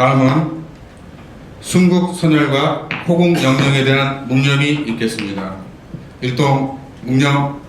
다음은 순국 선열과 호국 영령에 대한 묵념이 있겠습니다. 일동 묵념.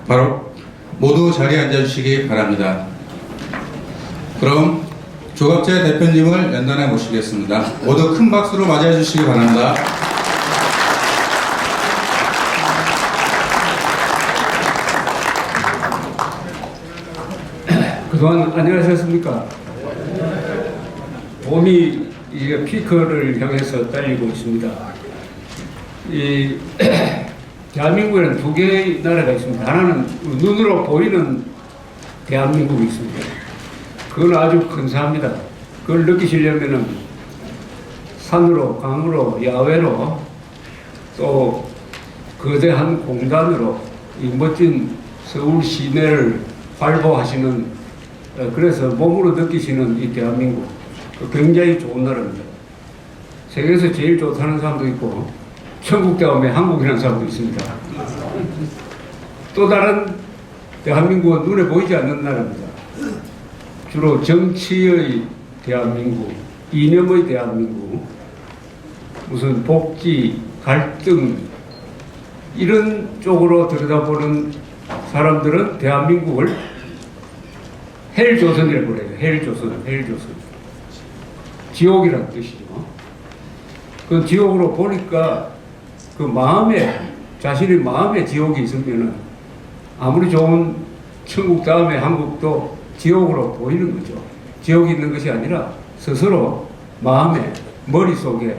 바로 모두 자리에 앉아주시기 바랍니다. 그럼 조갑재 대표님을 연단에 모시겠습니다. 모두 큰 박수로 맞이해 주시기 바랍니다. 그동안 안녕하셨습니까? 봄이 이제 피크를 향해서 달리고 있습니다. 이 대한민국에는 두 개의 나라가 있습니다. 하나는 눈으로 보이는 대한민국이 있습니다. 그건 아주 근사합니다. 그걸 느끼시려면은 산으로, 강으로, 야외로 또 거대한 공단으로 이 멋진 서울 시내를 활보하시는, 그래서 몸으로 느끼시는 이 대한민국, 굉장히 좋은 나라입니다. 세계에서 제일 좋다는 사람도 있고 천국 다음에 한국이라는 사람도 있습니다. 또 다른 대한민국은 눈에 보이지 않는 나라입니다. 주로 정치의 대한민국, 이념의 대한민국, 무슨 복지, 갈등 이런 쪽으로 들여다보는 사람들은 대한민국을 헬조선이라고 그래요. 헬조선. 지옥이라는 뜻이죠. 그 지옥으로 보니까 그 마음에, 자신의 마음에 지옥이 있으면은 아무리 좋은 천국 다음에 한국도 지옥으로 보이는 거죠. 지옥이 있는 것이 아니라 스스로 마음에, 머릿속에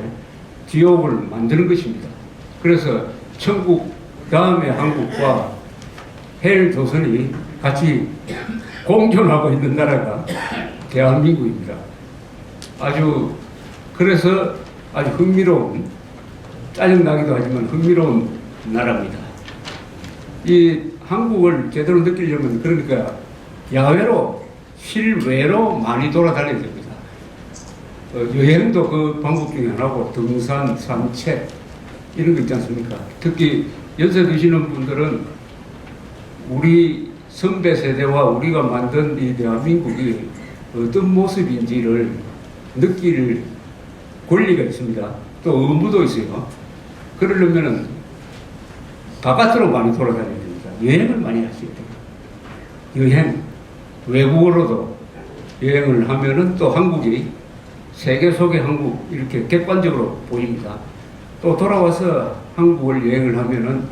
지옥을 만드는 것입니다. 그래서 천국 다음에 한국과 헬조선이 같이 공존하고 있는 나라가 대한민국입니다. 그래서 아주 흥미로운, 짜증나기도 하지만 흥미로운 나라입니다. 이 한국을 제대로 느끼려면 그러니까 야외로, 실외로 많이 돌아다녀야 됩니다. 여행도 그 방법 중에 하나고 등산, 산책 이런 거 있지 않습니까? 특히 연세 드시는 분들은 우리 선배 세대와 우리가 만든 이 대한민국이 어떤 모습인지를 느낄 권리가 있습니다. 또 의무도 있어요. 그러려면은 바깥으로 많이 돌아다녀야 됩니다. 여행을 많이 할 수 있다. 여행, 외국어로도 여행을 하면은 또 한국이 세계 속의 한국 이렇게 객관적으로 보입니다. 또 돌아와서 한국을 여행을 하면은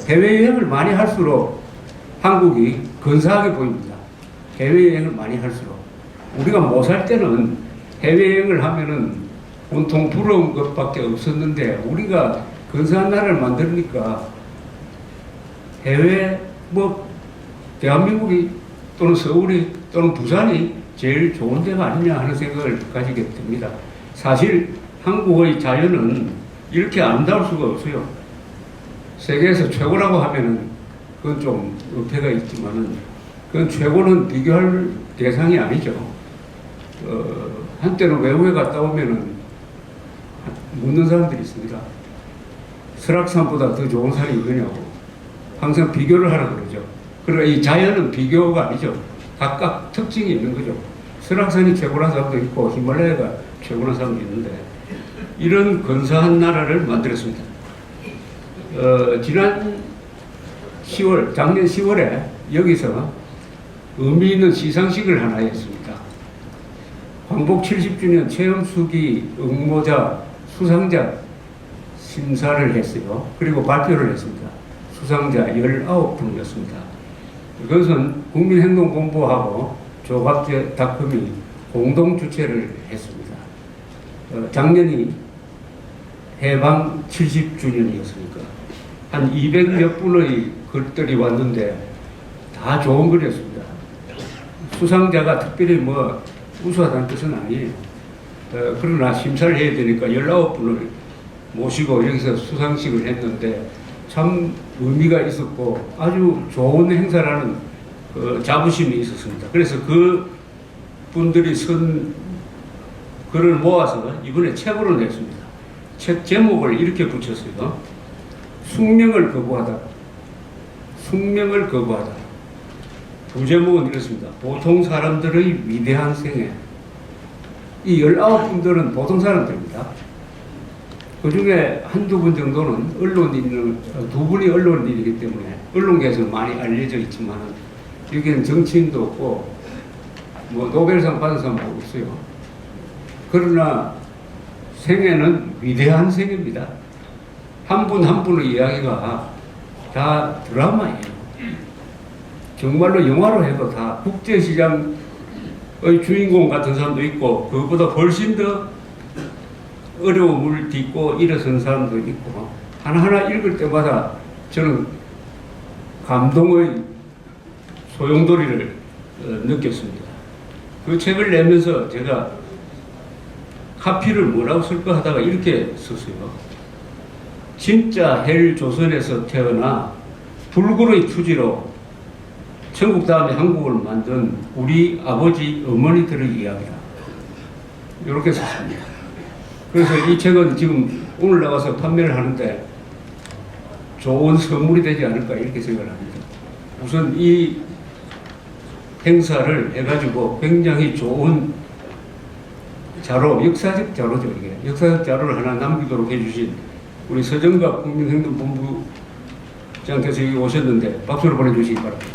해외여행을 많이 할수록 한국이 근사하게 보입니다. 해외여행을 많이 할수록. 우리가 못 살 때는 해외여행을 하면은 온통 부러운 것밖에 없었는데 우리가 근사한 나라를 만드니까 해외, 대한민국이 또는 서울이 또는 부산이 제일 좋은 데가 아니냐 하는 생각을 가지게 됩니다. 사실 한국의 자연은 이렇게 아름다울 수가 없어요. 세계에서 최고라고 하면은 그건 좀 어폐가 있지만은 그건 최고는 비교할 대상이 아니죠. 한때는 외국에 갔다 오면은 묻는 사람들이 있습니다. 설악산보다 더 좋은 산이 있느냐고 항상 비교를 하라 그러죠. 그러나 이 자연은 비교가 아니죠. 각각 특징이 있는 거죠. 설악산이 최고란 사람도 있고 히말라야가 최고란 사람도 있는데 이런 근사한 나라를 만들었습니다. 지난 10월, 작년 10월에 여기서 의미 있는 시상식을 하나 했습니다. 광복 70주년 체험수기 응모자 수상자 심사를 했어요. 그리고 발표를 했습니다. 수상자 19분이었습니다. 이것은 국민행동본부하고 조갑제닷컴이 공동 주최를 했습니다. 작년이 해방 70주년이었으니까 한 200몇 분의 글들이 왔는데 다 좋은 글이었습니다. 수상자가 특별히 뭐 우수하다는 뜻은 아니에요. 그러나 심사를 해야 되니까 19분을 모시고 여기서 수상식을 했는데 참 의미가 있었고 아주 좋은 행사라는 자부심이 있었습니다. 그래서 그 분들이 쓴 글을 모아서 이번에 책으로 냈습니다. 책 제목을 이렇게 붙였어요. 숙명을 거부하다. 숙명을 거부하다. 두 제목은 이렇습니다. 보통 사람들의 위대한 생애. 이 19분들은 보통 사람들입니다. 그 중에 한두 분 정도는 언론인, 두 분이 언론인이기 때문에 언론계에서 많이 알려져 있지만 여기는 정치인도 없고 뭐 노벨상 받은 사람도 없어요. 그러나 생애는 위대한 생애입니다. 한 분 한 분의 이야기가 다 드라마예요. 정말로 영화로 해도 다 국제시장의 주인공 같은 사람도 있고 그것보다 훨씬 더 어려움을 딛고 일어선 사람도 있고 하나하나 읽을 때마다 저는 감동의 소용돌이를 느꼈습니다. 그 책을 내면서 제가 카피를 뭐라고 쓸까 하다가 이렇게 썼어요. 진짜 헬 조선에서 태어나 불굴의 투지로 천국 다음에 한국을 만든 우리 아버지 어머니들의 이야기다. 이렇게 썼습니다. 그래서 이 책은 지금 오늘 나가서 판매를 하는데 좋은 선물이 되지 않을까 이렇게 생각을 합니다. 우선 이 행사를 해가지고 굉장히 좋은 자료, 역사적 자료죠. 이게 역사적 자료를 하나 남기도록 해주신 우리 서정갑 국민행동본부장께서 여기 오셨는데 박수를 보내주시기 바랍니다.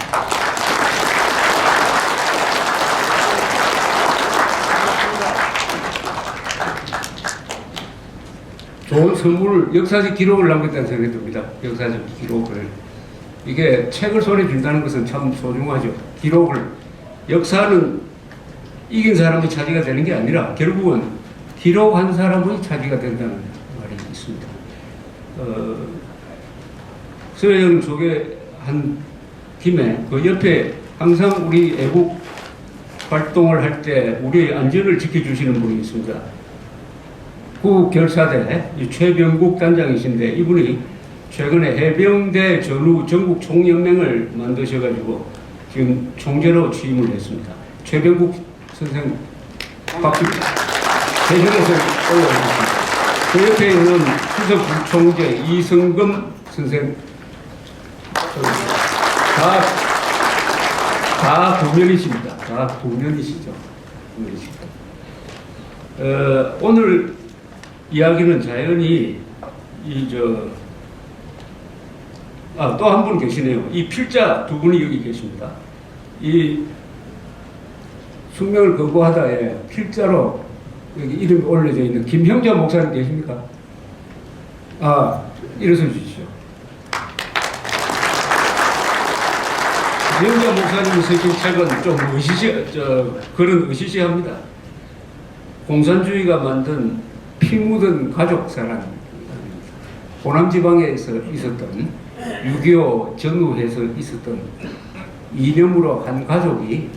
좋은 선물, 역사적 기록을 남겼다는 생각이 듭니다. 역사적 기록을. 이게 책을 손에 쥔다는 것은 참 소중하죠. 기록을. 역사는 이긴 사람이 차지가 되는 게 아니라 결국은 기록한 사람의 차지가 된다는 말이 있습니다. 서해영 소개한 김에 그 옆에 항상 우리 애국 활동을 할 때 우리의 안전을 지켜주시는 분이 있습니다. 구결사대 최병국 단장이신데 이분이 최근에 해병대 전후 전국 총연맹을 만드셔가지고 지금 총재로 취임을 했습니다. 최병국 선생 박수 대전에서 올라오셨습니다. 그 옆에 있는 수석 부총재 이성금 선생 다 동년이십니다. 다 동년이시죠. 오늘 이야기는 자연히 또 한 분 계시네요. 이 필자 두 분이 여기 계십니다. 이 숙명을 거부하다에 필자로 여기 이름이 올려져 있는 김형자 목사님 계십니까? 일어서 주시죠. 김형자 목사님이 쓰신 책은 좀 그런 으시시합니다. 공산주의가 만든 피 묻은 가족 사랑, 호남지방에서 있었던 6.25 전후에서 있었던 이념으로 한 가족이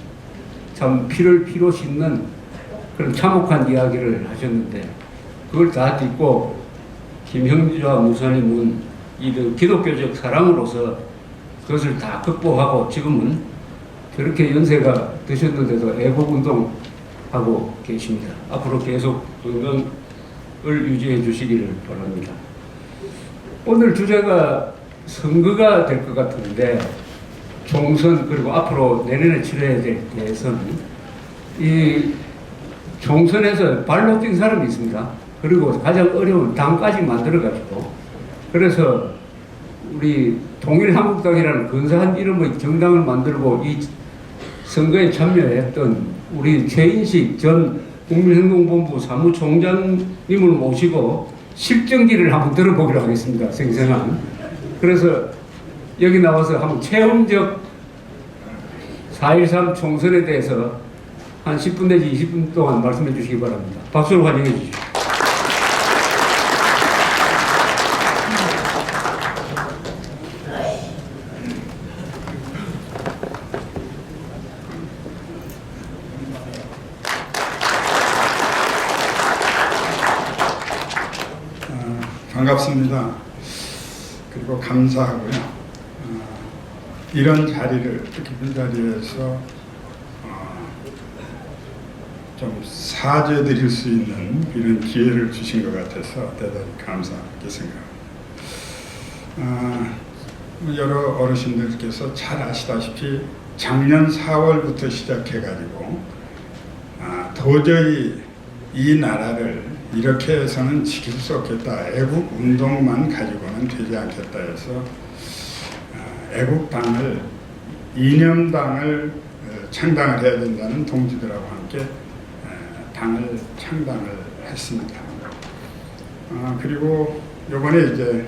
참 피로 씻는 그런 참혹한 이야기를 하셨는데 그걸 다 듣고 김형자 목사님은 이 기독교적 사랑으로서 그것을 다 극복하고 지금은 그렇게 연세가 드셨는데도 애국운동하고 계십니다. 앞으로 계속 건강을 유지해 주시기를 바랍니다. 오늘 주제가 선거가 될 것 같은데 총선 그리고 앞으로 내년에 치러야 될 대선 이 총선에서 발로 뛴 사람이 있습니다. 그리고 가장 어려운 당까지 만들어가지고 그래서 우리 통일한국당이라는 근사한 이름의 정당을 만들고 이 선거에 참여했던 우리 최인식 전 국민행동본부 사무총장님을 모시고 실정기를 한번 들어보기로 하겠습니다. 생생한. 그래서 여기 나와서 한번 체험적 4.13 총선에 대해서 한 10분 내지 20분 동안 말씀해 주시기 바랍니다. 박수로 환영해 주십시오. 반갑습니다. 그리고 감사하고요. 이런 자리를, 깊은 자리에서 좀 사죄드릴 수 있는 이런 기회를 주신 것 같아서 대단히 감사하게 생각합니다. 여러 어르신들께서 잘 아시다시피 작년 4월부터 시작해가지고 도저히 이 나라를 이렇게 해서는 지킬 수 없겠다. 애국 운동만 가지고는 되지 않겠다 해서 애국당을, 이념당을 창당을 해야 된다는 동지들하고 함께 당을 창당을 했습니다. 그리고 요번에 이제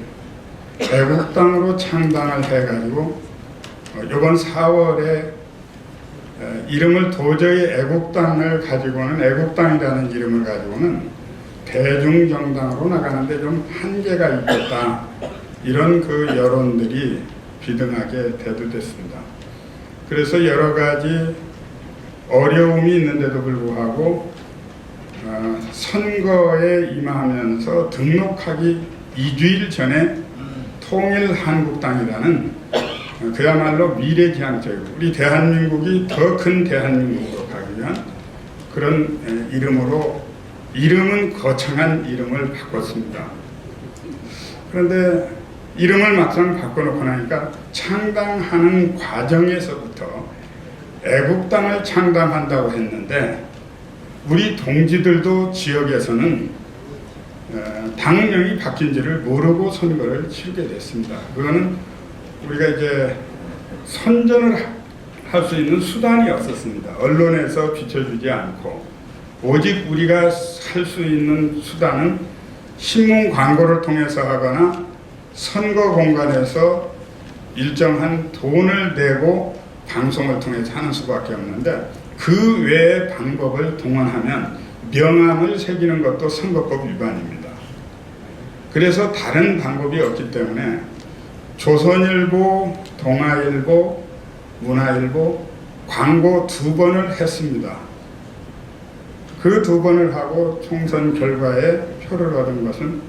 애국당으로 창당을 해가지고 요번 4월에 이름을 도저히 애국당을 가지고는, 애국당이라는 이름을 가지고는 대중정당으로 나가는데 좀 한계가 있겠다, 이런 그 여론들이 비등하게 대두됐습니다. 그래서 여러 가지 어려움이 있는데도 불구하고 선거에 임하면서 등록하기 2주일 전에 통일한국당이라는 그야말로 미래지향적이고 우리 대한민국이 더 큰 대한민국으로 가기 위한 그런 이름은 거창한 이름을 바꿨습니다. 그런데 이름을 막상 바꿔놓고 나니까 창당하는 과정에서부터 애국당을 창당한다고 했는데 우리 동지들도 지역에서는 당명이 바뀐지를 모르고 선거를 치르게 됐습니다. 그거는 우리가 이제 선전을 할 수 있는 수단이 없었습니다. 언론에서 비춰주지 않고 오직 우리가 할 수 있는 수단은 신문 광고를 통해서 하거나 선거 공간에서 일정한 돈을 내고 방송을 통해서 하는 수밖에 없는데 그 외의 방법을 동원하면 명함을 새기는 것도 선거법 위반입니다. 그래서 다른 방법이 없기 때문에 조선일보, 동아일보, 문화일보 광고 2번을 했습니다. 그 2번을 하고 총선 결과에 표를 얻은 것은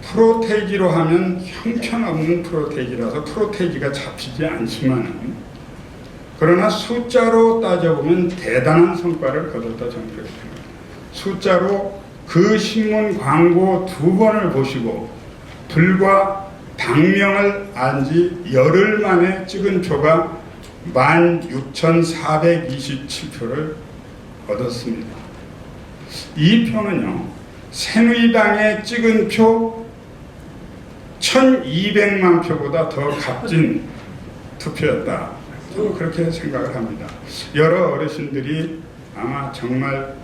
프로테이지로 하면 형편없는 프로테이지라서 프로테이지가 잡히지 않지만 그러나 숫자로 따져보면 대단한 성과를 거뒀다 저는 그렇게 생각합니다. 숫자로 그 신문 광고 2번을 보시고 불과 당명을 안 지 열흘 만에 찍은 표가 16,427표를 얻었습니다. 이 표는요, 새누리당에 찍은 표 1,200만 표보다 더 값진 투표였다. 저는 그렇게 생각을 합니다. 여러 어르신들이 아마 정말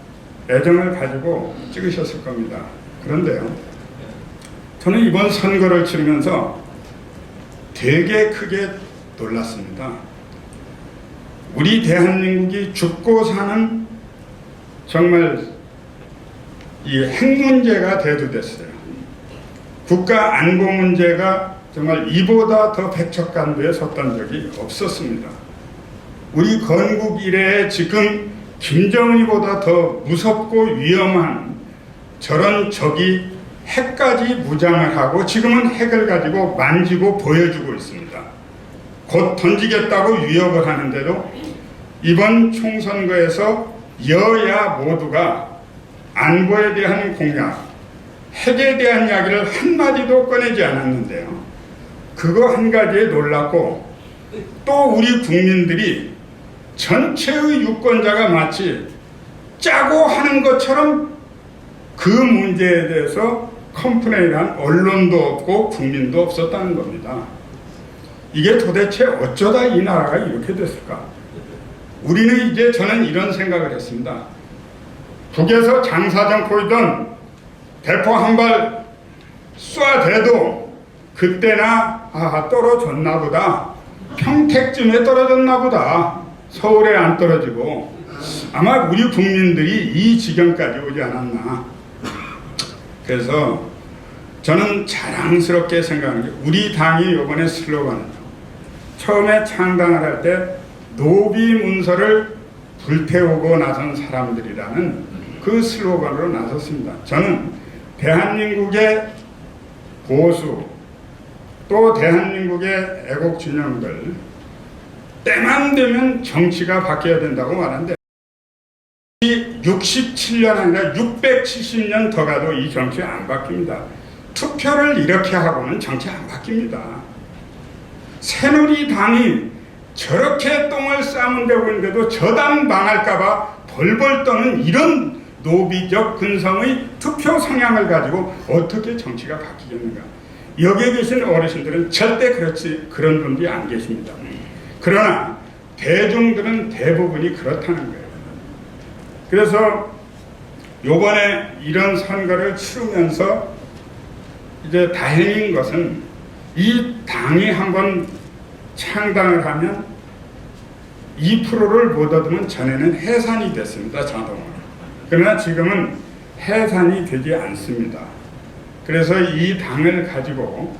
애정을 가지고 찍으셨을 겁니다. 그런데요, 저는 이번 선거를 치르면서 되게 크게 놀랐습니다. 우리 대한민국이 죽고 사는 정말 이 핵 문제가 대두됐어요. 국가 안보 문제가 정말 이보다 더 백척간부에 섰던 적이 없었습니다. 우리 건국 이래에 지금 김정은이보다 더 무섭고 위험한 저런 적이 핵까지 무장을 하고 지금은 핵을 가지고 만지고 보여주고 있습니다. 곧 던지겠다고 위협을 하는데도 이번 총선거에서 여야 모두가 안보에 대한 공약, 핵에 대한 이야기를 한마디도 꺼내지 않았는데요. 그거 한 가지에 놀랐고 또 우리 국민들이 전체의 유권자가 마치 짜고 하는 것처럼 그 문제에 대해서 컴플레인한 언론도 없고 국민도 없었다는 겁니다. 이게 도대체 어쩌다 이 나라가 이렇게 됐을까? 우리는 이제 저는 이런 생각을 했습니다. 북에서 장사정포이던 대포 한 발 쏴대도 그때나 떨어졌나 보다. 평택쯤에 떨어졌나 보다. 서울에 안 떨어지고 아마 우리 국민들이 이 지경까지 오지 않았나. 그래서 저는 자랑스럽게 생각하는 게 우리 당이 이번에 슬로건은 처음에 창당을 할 때 노비 문서를 불태우고 나선 사람들이라는 그 슬로건으로 나섰습니다. 저는 대한민국의 보수 또 대한민국의 애국 진영들 때만 되면 정치가 바뀌어야 된다고 말하는데 67년 아니라 670년 더 가도 이 정치 안 바뀝니다. 투표를 이렇게 하고는 정치 안 바뀝니다. 새누리당이 저렇게 똥을 싸문대고 있는데도 저 당 망할까봐 벌벌 떠는 이런 노비적 근성의 투표 성향을 가지고 어떻게 정치가 바뀌겠는가. 여기에 계신 어르신들은 절대 그런 분들이 안 계십니다. 그러나 대중들은 대부분이 그렇다는 거예요. 그래서 요번에 이런 선거를 치르면서 이제 다행인 것은 이 당이 한번 창당을 하면 2%를 못 얻으면 전에는 해산이 됐습니다. 자동으로. 그러나 지금은 해산이 되지 않습니다. 그래서 이 당을 가지고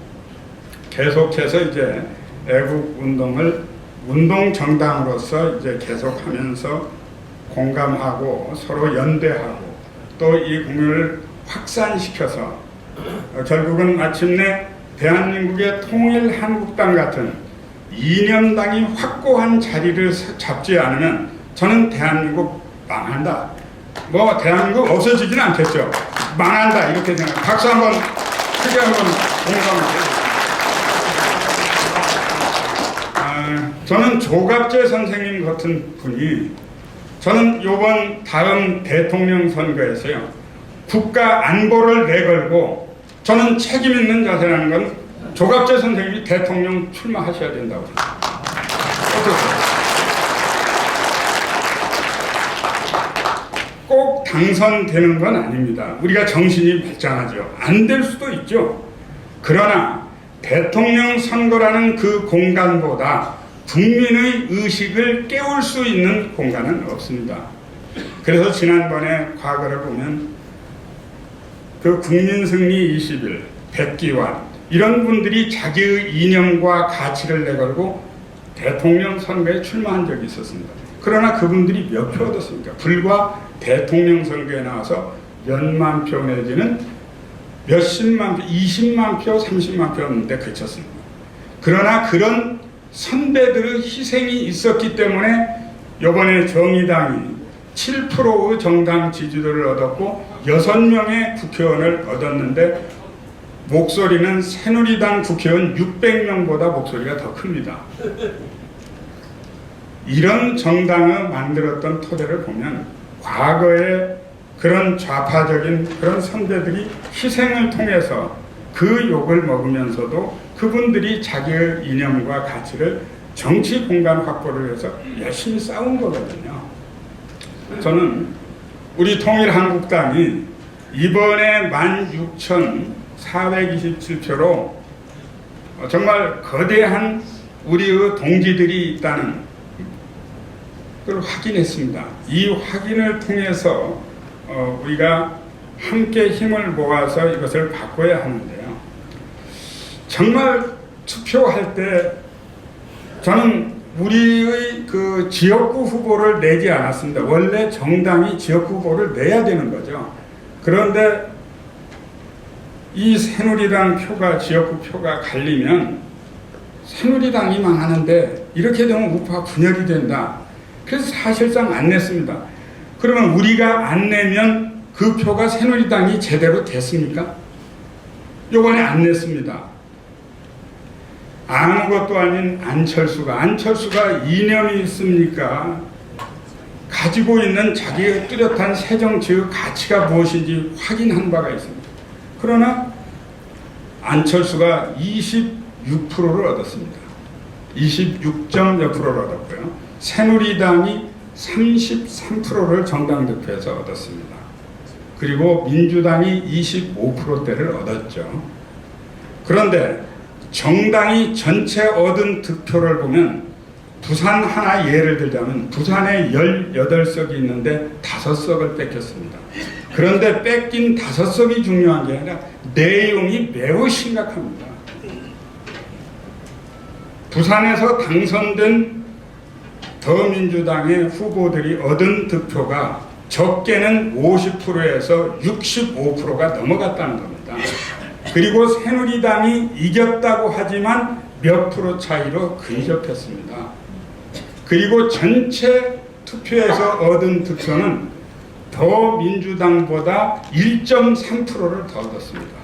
계속해서 이제 애국 운동을 운동 정당으로서 이제 계속하면서 공감하고 서로 연대하고 또 이 국민을 확산시켜서 결국은 마침내 대한민국의 통일한국당 같은 이념당이 확고한 자리를 잡지 않으면 저는 대한민국 망한다. 뭐 대한민국 없어지지는 않겠죠. 망한다 이렇게 생각. 박수 한번 크게 한번 공감을. 저는 조갑재 선생님 같은 분이 저는 요번 다음 대통령 선거에서요 국가 안보를 내걸고 저는 책임 있는 자세라는 건 조갑재 선생님이 대통령 출마하셔야 된다고 생각합니다. 어떠세요? 꼭 당선되는 건 아닙니다. 우리가 정신이 발전하죠. 안 될 수도 있죠. 그러나 대통령 선거라는 그 공간보다 국민의 의식을 깨울 수 있는 공간은 없습니다. 그래서 지난번에 과거를 보면 그 국민승리 20일, 백기환 이런 분들이 자기의 이념과 가치를 내걸고 대통령 선거에 출마한 적이 있었습니다. 그러나 그분들이 몇 표 얻었습니까? 불과 대통령 선거에 나와서 몇만 표 내지는 몇십만 표, 20만 표, 30만 표 얻는데 그쳤습니다. 그러나 그런 선배들의 희생이 있었기 때문에 이번에 정의당이 7%의 정당 지지도를 얻었고 6명의 국회의원을 얻었는데 목소리는 새누리당 국회의원 600명보다 목소리가 더 큽니다. 이런 정당을 만들었던 토대를 보면 과거에 그런 좌파적인 그런 선배들이 희생을 통해서 그 욕을 먹으면서도 그분들이 자기의 이념과 가치를 정치 공간 확보를 해서 열심히 싸운 거거든요. 저는 우리 통일한국당이 이번에 16,427표로 정말 거대한 우리의 동지들이 있다는 걸 확인했습니다. 이 확인을 통해서 우리가 함께 힘을 모아서 이것을 바꿔야 하는데요. 정말 투표할 때 저는 우리의 그 지역구 후보를 내지 않았습니다. 원래 정당이 지역구 후보를 내야 되는 거죠. 그런데 이 새누리당 표가 지역구 표가 갈리면 새누리당이 망하는데 이렇게 되면 우파 분열이 된다. 그래서 사실상 안 냈습니다. 그러면 우리가 안 내면 그 표가 새누리당이 제대로 됐습니까? 요번에 안 냈습니다. 아무것도 아닌 안철수가 이념이 있습니까? 가지고 있는 자기의 뚜렷한 새정치의 가치가 무엇인지 확인한 바가 있습니다. 그러나 안철수가 26%를 얻었습니다. 26점 프로를 얻었고요. 새누리당이 33%를 정당 득표에서 얻었습니다. 그리고 민주당이 25%대를 얻었죠. 그런데 정당이 전체 얻은 득표를 보면 부산 하나 예를 들자면 부산에 18석이 있는데 5석을 뺏겼습니다. 그런데 뺏긴 5석이 중요한 게 아니라 내용이 매우 심각합니다. 부산에서 당선된 더민주당의 후보들이 얻은 득표가 적게는 50%에서 65%가 넘어갔다는 겁니다. 그리고 새누리당이 이겼다고 하지만 몇 프로 차이로 근접했습니다. 그리고 전체 투표에서 얻은 득표는 더민주당보다 1.3%를 더 얻었습니다.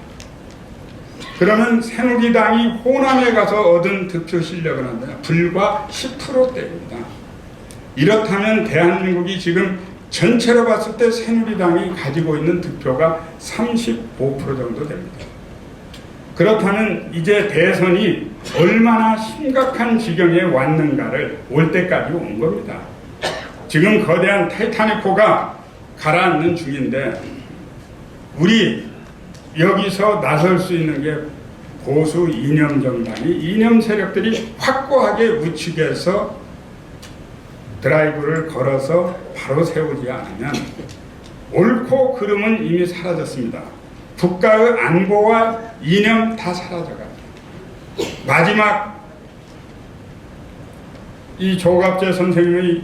그러면 새누리당이 호남에 가서 얻은 득표 실력은 얼마냐? 불과 10%대입니다. 이렇다면 대한민국이 지금 전체로 봤을 때 새누리당이 가지고 있는 득표가 35% 정도 됩니다. 그렇다면 이제 대선이 얼마나 심각한 지경에 왔는가를 올 때까지 온 겁니다. 지금 거대한 타이타닉호가 가라앉는 중인데 우리 여기서 나설 수 있는 게 보수 이념 정당이 이념 세력들이 확고하게 우측에서 드라이브를 걸어서 바로 세우지 않으면 옳고 그름은 이미 사라졌습니다. 국가의 안보와 이념 다 사라져갑니다. 마지막 이 조갑재 선생님의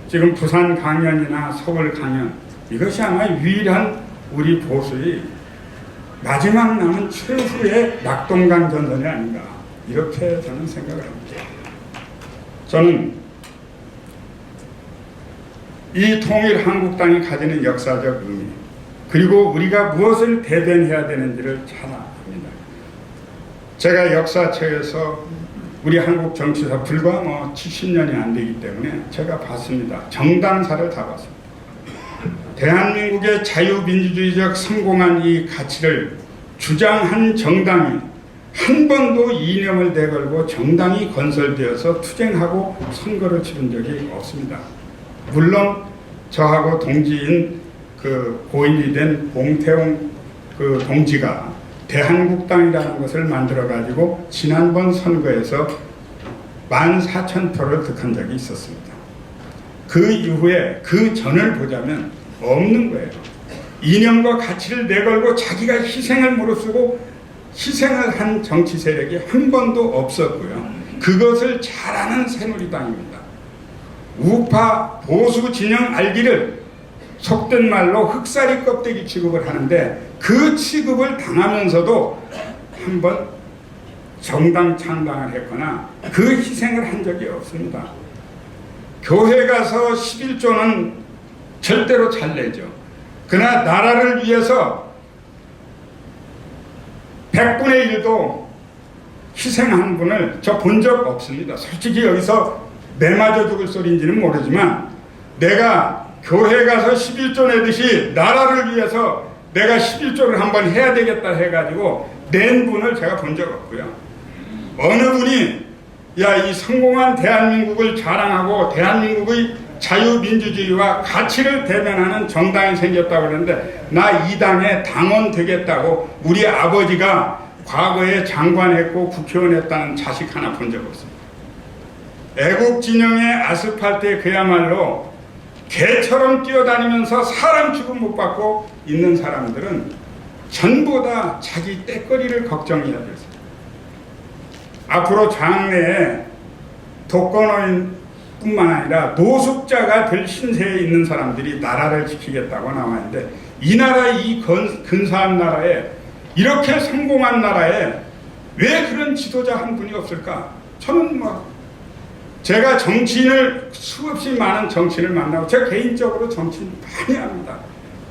지금 부산 강연이나 서울 강연 이것이 아마 유일한 우리 보수의 마지막 남은 최후의 낙동강 전선이 아닌가 이렇게 저는 생각을 합니다. 저는 이 통일한국당이 가지는 역사적 의미 그리고 우리가 무엇을 대변해야 되는지를 잘 압니다. 제가 역사책에서 우리 한국 정치사 불과 70년이 안 되기 때문에 제가 봤습니다. 정당사를 다 봤습니다. 대한민국의 자유민주주의적 성공한 이 가치를 주장한 정당이 한 번도 이념을 내걸고 정당이 건설되어서 투쟁하고 선거를 치른 적이 없습니다. 물론 저하고 동지인 그 고인이 된 봉태웅 그 동지가 대한국당이라는 것을 만들어 가지고 지난번 선거에서 14,000표를 득한 적이 있었습니다. 그 이후에 그 전을 보자면 없는 거예요. 이념과 가치를 내걸고 자기가 희생을 무릅쓰고 희생을 한 정치 세력이 한 번도 없었고요. 그것을 잘하는 새누리당입니다. 우파 보수 진영 알기를 속된 말로 흑사리 껍데기 취급을 하는데 그 취급을 당하면서도 한번 정당 창당을 했거나 그 희생을 한 적이 없습니다. 교회 가서 11조는 절대로 잘 내죠. 그러나 나라를 위해서 100분의 1도 희생한 분을 저 본 적 없습니다. 솔직히 여기서 내 맞아 죽을 소리인지는 모르지만 내가 교회 가서 11조 내듯이 나라를 위해서 내가 11조를 한번 해야 되겠다 해가지고 낸 분을 제가 본 적 없고요. 어느 분이 야, 이 성공한 대한민국을 자랑하고 대한민국의 자유민주주의와 가치를 대변하는 정당이 생겼다고 그러는데 나 이 당에 당원 되겠다고 우리 아버지가 과거에 장관했고 국회의원 했다는 자식 하나 본 적 없습니다. 애국 진영의 아스팔트에 그야말로 개처럼 뛰어다니면서 사람 취급 못 받고 있는 사람들은 전부 다 자기 떼거리를 걱정해야 됐습니다. 앞으로 장래에 독거노인뿐만 아니라 노숙자가 될 신세에 있는 사람들이 나라를 지키겠다고 나와 있는데 이 나라 이 근사한 나라에 이렇게 성공한 나라에 왜 그런 지도자 한 분이 없을까? 저는 제가 정치인을 수없이 많은 정치인을 만나고 제가 개인적으로 정치인 많이 합니다.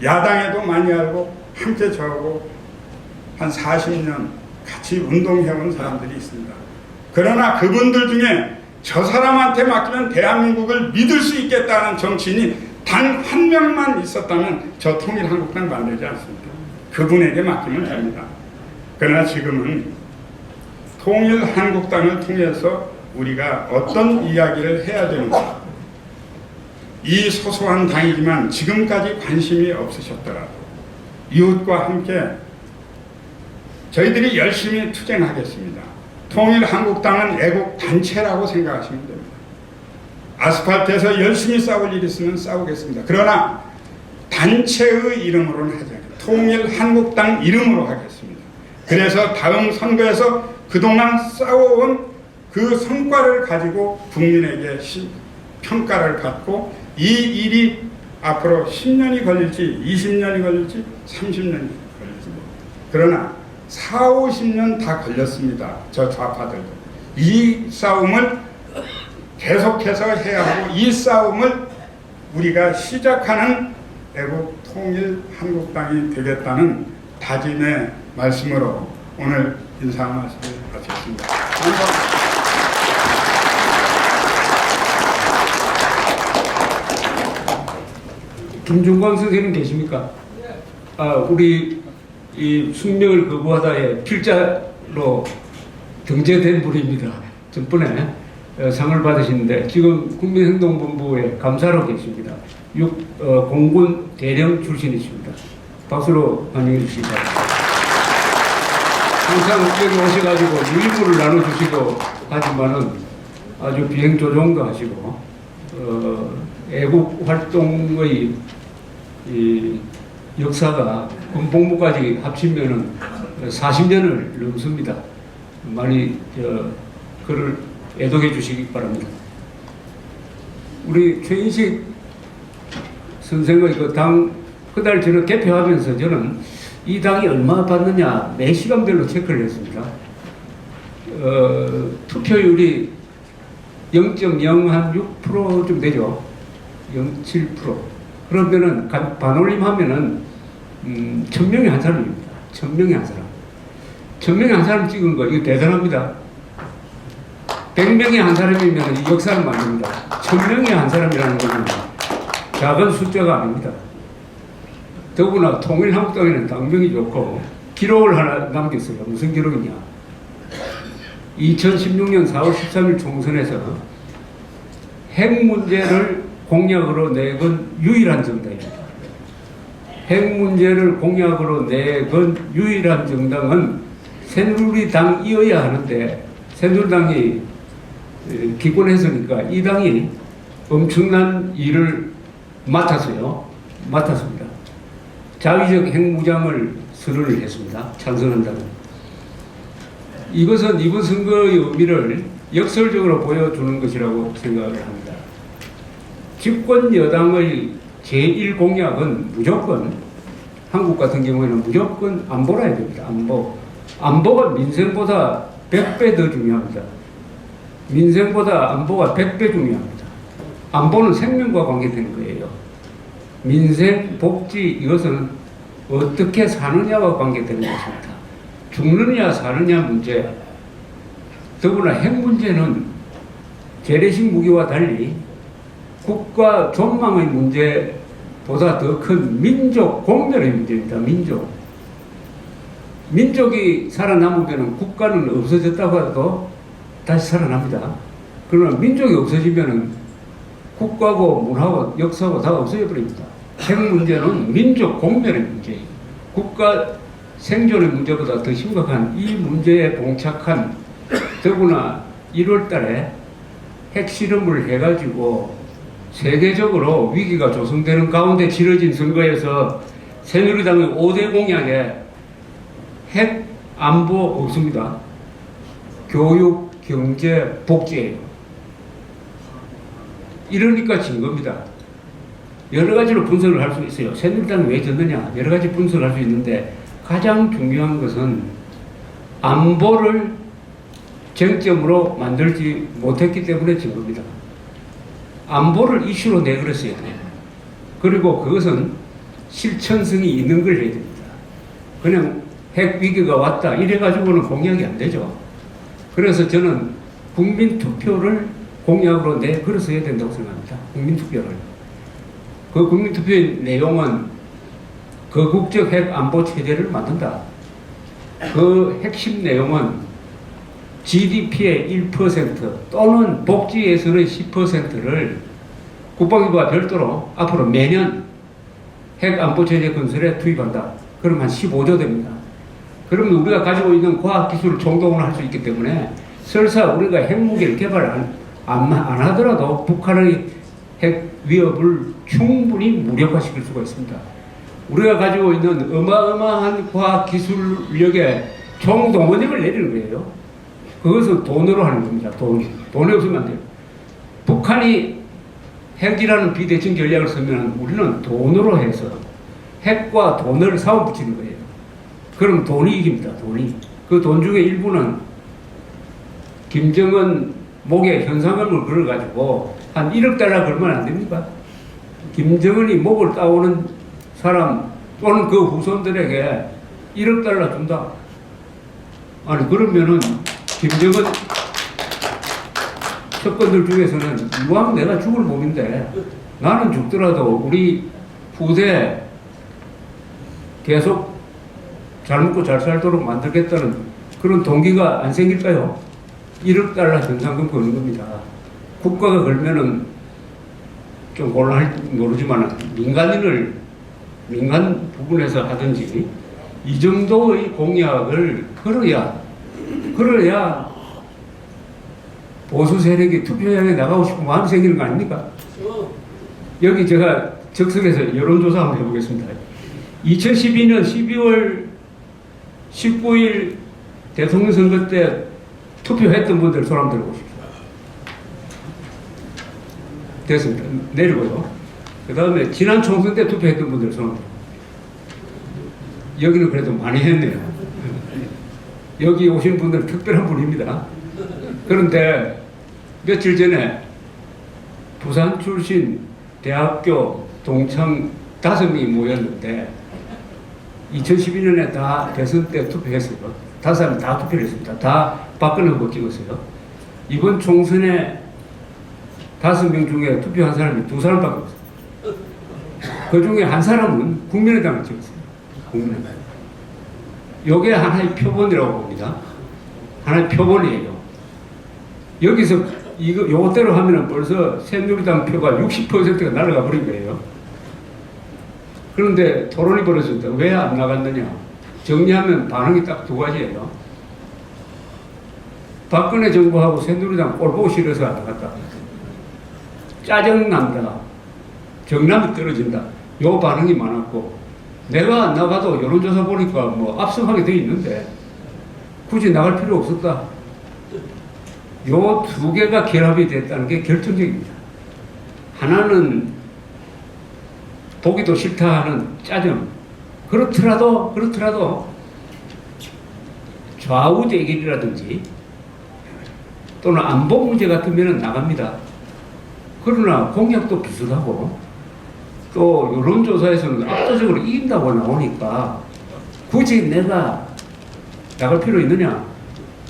야당에도 많이 알고 함께 저하고 한 40년 같이 운동해온 사람들이 있습니다. 그러나 그분들 중에 저 사람한테 맡기면 대한민국을 믿을 수 있겠다는 정치인이 단 한 명만 있었다면 저 통일한국당 만들지 않습니다. 그분에게 맡기면 됩니다. 그러나 지금은 통일한국당을 통해서 우리가 어떤 이야기를 해야 되는가. 이 소소한 당이지만 지금까지 관심이 없으셨더라도 이웃과 함께 저희들이 열심히 투쟁하겠습니다. 통일한국당은 애국단체라고 생각하시면 됩니다. 아스팔트에서 열심히 싸울 일이 있으면 싸우겠습니다. 그러나 단체의 이름으로는 하지 않겠습니다. 통일한국당 이름으로 하겠습니다. 그래서 다음 선거에서 그동안 싸워온 그 성과를 가지고 국민에게 평가를 받고 이 일이 앞으로 10년이 걸릴지 20년이 걸릴지 30년이 걸릴지 그러나 4, 50년 다 걸렸습니다. 저 좌파들도. 이 싸움을 계속해서 해야 하고 이 싸움을 우리가 시작하는 애국 통일 한국당이 되겠다는 다짐의 말씀으로 오늘 인사 말씀을 마치겠습니다. 감사합니다. 김중광 선생님 계십니까? 우리 이 숙명을 거부하다에 필자로 등재된 분입니다. 전번에 상을 받으시는데 지금 국민행동본부에 감사로 계십니다. 공군 대령 출신이십니다. 박수로 환영해 주시기 바랍니다. 항상 여기 오셔가지고 유일무를 나눠주시고 하지만은 아주 비행 조종도 하시고 애국 활동의 이 역사가 군복무까지 합치면은 40년을 넘습니다. 많이 그를 애독해 주시기 바랍니다. 우리 최인식 선생의 그 당 그날 저는 개표하면서 저는 이 당이 얼마 받느냐 매 시간별로 체크를 했습니다. 투표율이 0.06%좀 되죠. 0.7%. 그러면은 반올림 하면은 1000명에 한 사람입니다. 1000명에 한 사람. 1000명에 한 사람 찍은 거 이거 대단합니다. 100명에 한 사람이면 이 역사를 만듭니다. 1000명에 한 사람이라는 것은 작은 숫자가 아닙니다. 더구나 통일한국당에는 당명이 좋고 기록을 하나 남겼어요. 무슨 기록이냐? 2016년 4월 13일 총선에서 핵 문제를 공약으로 내건 유일한 정당입니다. 핵 문제를 공약으로 내건 유일한 정당은 새누리당이어야 하는데 새누리당이 기권했으니까 이 당이 엄청난 일을 맡았습니다. 자위적 핵무장을 선언을 했습니다. 찬성한다는. 이것은 이번 선거의 의미를 역설적으로 보여주는 것이라고 생각을 합니다. 집권 여당의 제1공약은 무조건 한국 같은 경우에는 무조건 안보라 해야 됩니다. 안보가 민생보다 100배 더 중요합니다. 민생보다 안보가 100배 중요합니다. 안보는 생명과 관계되는 거예요. 민생, 복지 이것은 어떻게 사느냐와 관계되는 것입니다. 죽느냐 사느냐 문제, 더구나 핵 문제는 재래식 무기와 달리 국가 존망의 문제보다 더 큰 민족 공멸의 문제입니다. 민족이 살아남으면 국가는 없어졌다고 해도 다시 살아납니다. 그러나 민족이 없어지면 국가고 문화고 역사고 다 없어져 버립니다. 핵 문제는 민족 공멸의 문제예요. 국가 생존의 문제보다 더 심각한 이 문제에 봉착한 더구나 1월 달에 핵실험을 해가지고 세계적으로 위기가 조성되는 가운데 치러진 선거에서 새누리당의 5대 공약에 핵 안보 없습니다. 교육, 경제, 복지예요. 이러니까 진 겁니다. 여러 가지로 분석을 할 수 있어요. 새누리당이 왜 졌느냐 여러 가지 분석을 할 수 있는데 가장 중요한 것은 안보를 쟁점으로 만들지 못했기 때문에 진 겁니다. 안보를 이슈로 내걸었어야 돼요. 그리고 그것은 실천성이 있는 걸 해야 됩니다. 그냥 핵 위기가 왔다 이래가지고는 공약이 안 되죠. 그래서 저는 국민투표를 공약으로 내걸어서야 된다고 생각합니다. 국민투표를. 그 국민투표의 내용은 거국적 핵 안보 체제를 만든다. 그 핵심 내용은 GDP의 1% 또는 복지 예산의 10%를 국방부가 별도로 앞으로 매년 핵 안보 체제 건설에 투입한다. 그럼 한 15조 됩니다. 그러면 우리가 가지고 있는 과학 기술을 총동원을 할 수 있기 때문에 설사 우리가 핵무기를 개발 안 하더라도 북한의 핵 위협을 충분히 무력화시킬 수가 있습니다. 우리가 가지고 있는 어마어마한 과학 기술력에 총동원령을 내리는 거예요. 그것을 돈으로 하는 겁니다. 돈이 없으면 안 돼요. 북한이 핵이라는 비대칭 전략을 쓰면 우리는 돈으로 해서 핵과 돈을 싸워 붙이는 거예요. 그럼 돈이 이깁니다. 돈이. 그 돈 중에 일부는 김정은 목에 현상금을 걸어가지고 한 1억 달러 걸면 안 됩니까? 김정은이 목을 따오는 사람 또는 그 후손들에게 1억 달러 준다. 아니 그러면은 김정은 척건들 중에서는 이왕 내가 죽을 몸인데 나는 죽더라도 우리 후대 계속 잘 먹고 잘 살도록 만들겠다는 그런 동기가 안 생길까요? 1억 달러 현상금 거는 겁니다. 국가가 걸면은 좀 곤란할지 모르지만 민간 부분에서 하든지 이 정도의 공약을 걸어야 보수 세력이 투표장에 나가고 싶은 마음이 생기는 거 아닙니까? 여기 제가 적석에서 여론조사 한번 해보겠습니다. 2012년 12월 19일 대통령 선거 때 투표했던 분들 손 한번 들어보십시오. 됐습니다. 내리고요. 그 다음에 지난 총선 때 투표했던 분들 손 한번 들어보십시오. 여기는 그래도 많이 했네요. 여기 오신 분들은 특별한 분입니다. 그런데 며칠 전에 부산 출신 대학교 동창 5명이 모였는데 2012년에 다 대선 때 투표했어요. 5사람이 다 투표를 했습니다. 다 박근혜 후보 찍었어요. 이번 총선에 5명 중에 투표한 사람이 2사람밖에 없어요. 그 중에 한 사람은 국민의당을 찍었어요. 국민의당. 이게 하나의 표본이라고 봅니다. 하나의 표본이에요. 여기서 요것대로 하면은 벌써 새누리당 표가 60%가 날아가 버린 거예요. 그런데 토론이 벌어졌다. 왜 안 나갔느냐? 정리하면 반응이 딱 2가지예요. 박근혜 정부하고 새누리당 꼴 보기 싫어서 안 나갔다. 짜증난다. 정남이 떨어진다. 요 반응이 많았고, 내가 안 나가도 여론조사 보니까 뭐 압승하게 돼 있는데 굳이 나갈 필요 없었다. 요 2개가 결합이 됐다는 게 결정적입니다. 하나는 보기도 싫다 하는 짜증. 그렇더라도 좌우 대결이라든지 또는 안보 문제 같으면 나갑니다. 그러나 공약도 비슷하고 또 여론조사에서는 압도적으로 이긴다고 나오니까 굳이 내가 나갈 필요 있느냐?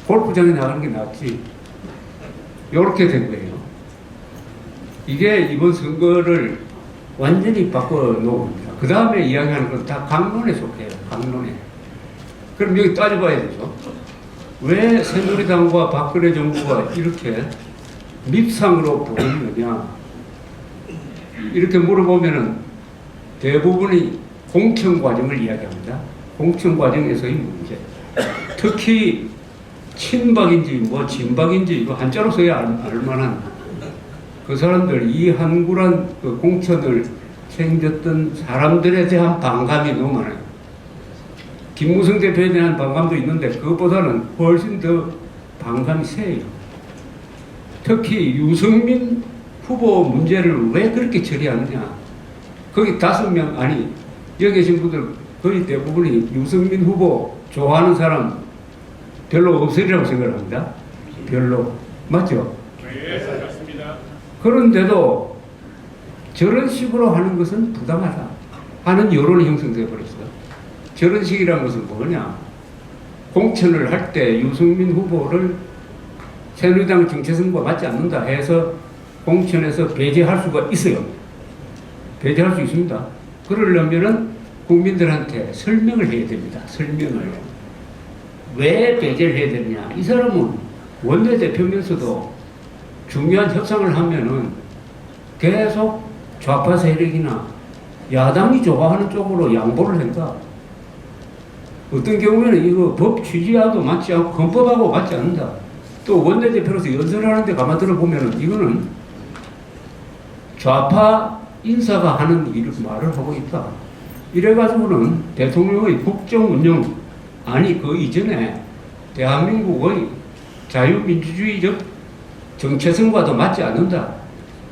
골프장에 나가는 게 낫지. 이렇게 된 거예요. 이게 이번 선거를 완전히 바꿔놓은 겁니다. 그 다음에 이야기하는 건 다 강론에 속해요. 강론에. 그럼 여기 따져봐야 되죠. 왜 새누리당과 박근혜 정부가 이렇게 밉상으로 보이느냐? 이렇게 물어보면은 대부분이 공천 과정을 이야기합니다. 공천 과정에서의 문제. 특히 친박인지 뭐 진박인지 이거 한자로 써야 알만한 그 사람들, 이 한구란 그 공천을 챙겼던 사람들에 대한 반감이 너무 많아요. 김무성 대표에 대한 반감도 있는데 그것보다는 훨씬 더 반감이 세요. 특히 유승민 후보 문제를 왜 그렇게 처리하느냐. 거기 5명, 아니 여기 계신 분들 거의 대부분이 유승민 후보 좋아하는 사람 별로 없으리라고 생각을 합니다. 별로. 맞죠? 네, 맞습니다. 그런데도 저런 식으로 하는 것은 부당하다 하는 여론이 형성되어 버렸어요. 저런 식이라는 것은 뭐냐? 공천을 할 때 유승민 후보를 새누리당 정체성과 맞지 않는다 해서 공천에서 배제할 수가 있어요. 배제할 수 있습니다. 그러려면은 국민들한테 설명을 해야 됩니다. 설명을. 왜 배제를 해야 되느냐? 이 사람은 원내대표면서도 중요한 협상을 하면은 계속 좌파 세력이나 야당이 좋아하는 쪽으로 양보를 한다. 어떤 경우에는 이거 법 취지와도 맞지 않고 헌법하고 맞지 않는다. 또 원내대표로서 연설하는데 가만 들어보면은 이거는 좌파 인사가 하는 일을 말을 하고 있다. 이래가지고는 대통령의 국정 운영, 아니 그 이전에 대한민국의 자유민주주의적 정체성과도 맞지 않는다.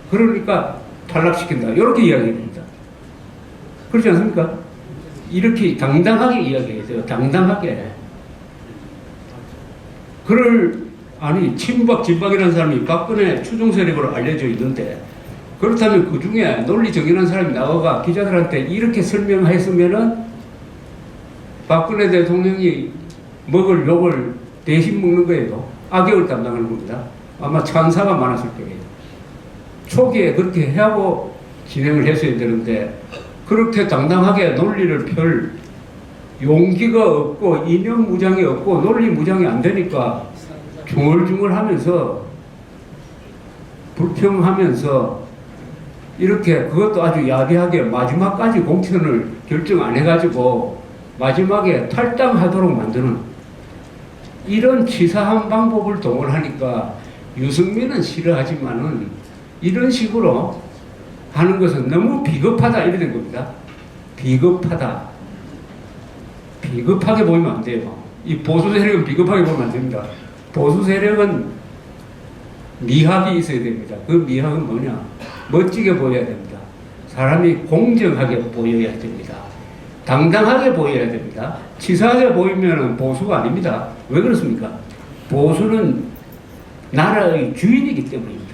그러니까 탈락시킨다. 이렇게 이야기합니다. 그렇지 않습니까? 이렇게 당당하게 이야기해야 돼요. 당당하게. 아니 친박 진박이라는 사람이 박근혜 추종 세력으로 알려져 있는데, 그렇다면 그 중에 논리 정연한 사람이 나와가 기자들한테 이렇게 설명했으면은 박근혜 대통령이 먹을 욕을 대신 먹는 거예요. 악역을 담당하는 겁니다. 아마 찬사가 많았을 거예요. 초기에 그렇게 하고 진행을 했어야 되는데, 그렇게 당당하게 논리를 펼 용기가 없고 이념 무장이 없고 논리 무장이 안 되니까 중얼중얼하면서 불평하면서 이렇게, 그것도 아주 야비하게 마지막까지 공천을 결정 안 해가지고 마지막에 탈당하도록 만드는 이런 치사한 방법을 동원하니까 유승민은 싫어하지만은 이런 식으로 하는 것은 너무 비겁하다 이래 된 겁니다. 비겁하다. 비겁하게 보이면 안 돼요. 이 보수 세력은 비겁하게 보면 안 됩니다. 보수 세력은 미학이 있어야 됩니다. 그 미학은 뭐냐? 멋지게 보여야 됩니다. 사람이 공정하게 보여야 됩니다. 당당하게 보여야 됩니다. 치사하게 보이면 보수가 아닙니다. 왜 그렇습니까? 보수는 나라의 주인이기 때문입니다.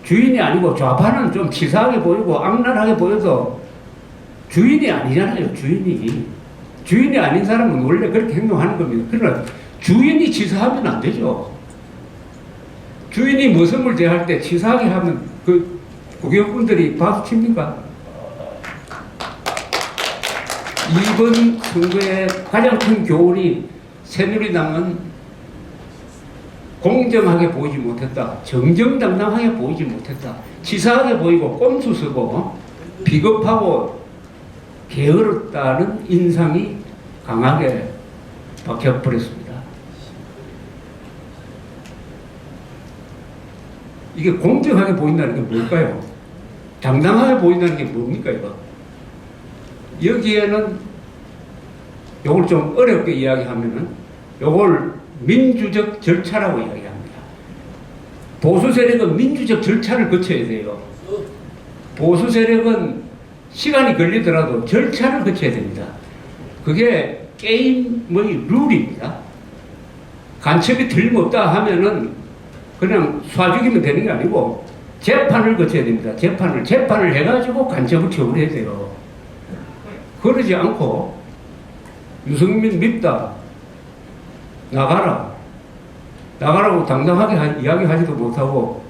주인이 아니고, 좌파는 좀 치사하게 보이고 악랄하게 보여도 주인이 아니잖아요. 주인이 아닌 사람은 원래 그렇게 행동하는 겁니다. 그러나 주인이 치사하면 안 되죠. 주인이 모성을 대할 때 치사하게 하면 그 국회의원분들이 박수 칩니까? 이번 선거의 가장 큰 교훈이 새누리당은 공정하게 보이지 못했다. 정정당당하게 보이지 못했다. 치사하게 보이고 꼼수 쓰고 비겁하고 게으르다는 인상이 강하게 박혀버렸습니다. 이게 공정하게 보인다는 게 뭘까요? 당당하게 보인다는 게 뭡니까 이거? 여기에는 요걸 좀 어렵게 이야기하면은 요걸 민주적 절차라고 이야기합니다. 보수 세력은 민주적 절차를 거쳐야 돼요. 보수 세력은 시간이 걸리더라도 절차를 거쳐야 됩니다. 그게 게임의 룰입니다. 간첩이 틀림없다 하면은 그냥 쏴 죽이면 되는 게 아니고 재판을 거쳐야 됩니다. 재판을 해가지고 간첩을 처벌해야 돼요. 그러지 않고 유승민 밉다, 나가라고 당당하게 이야기하지도 못하고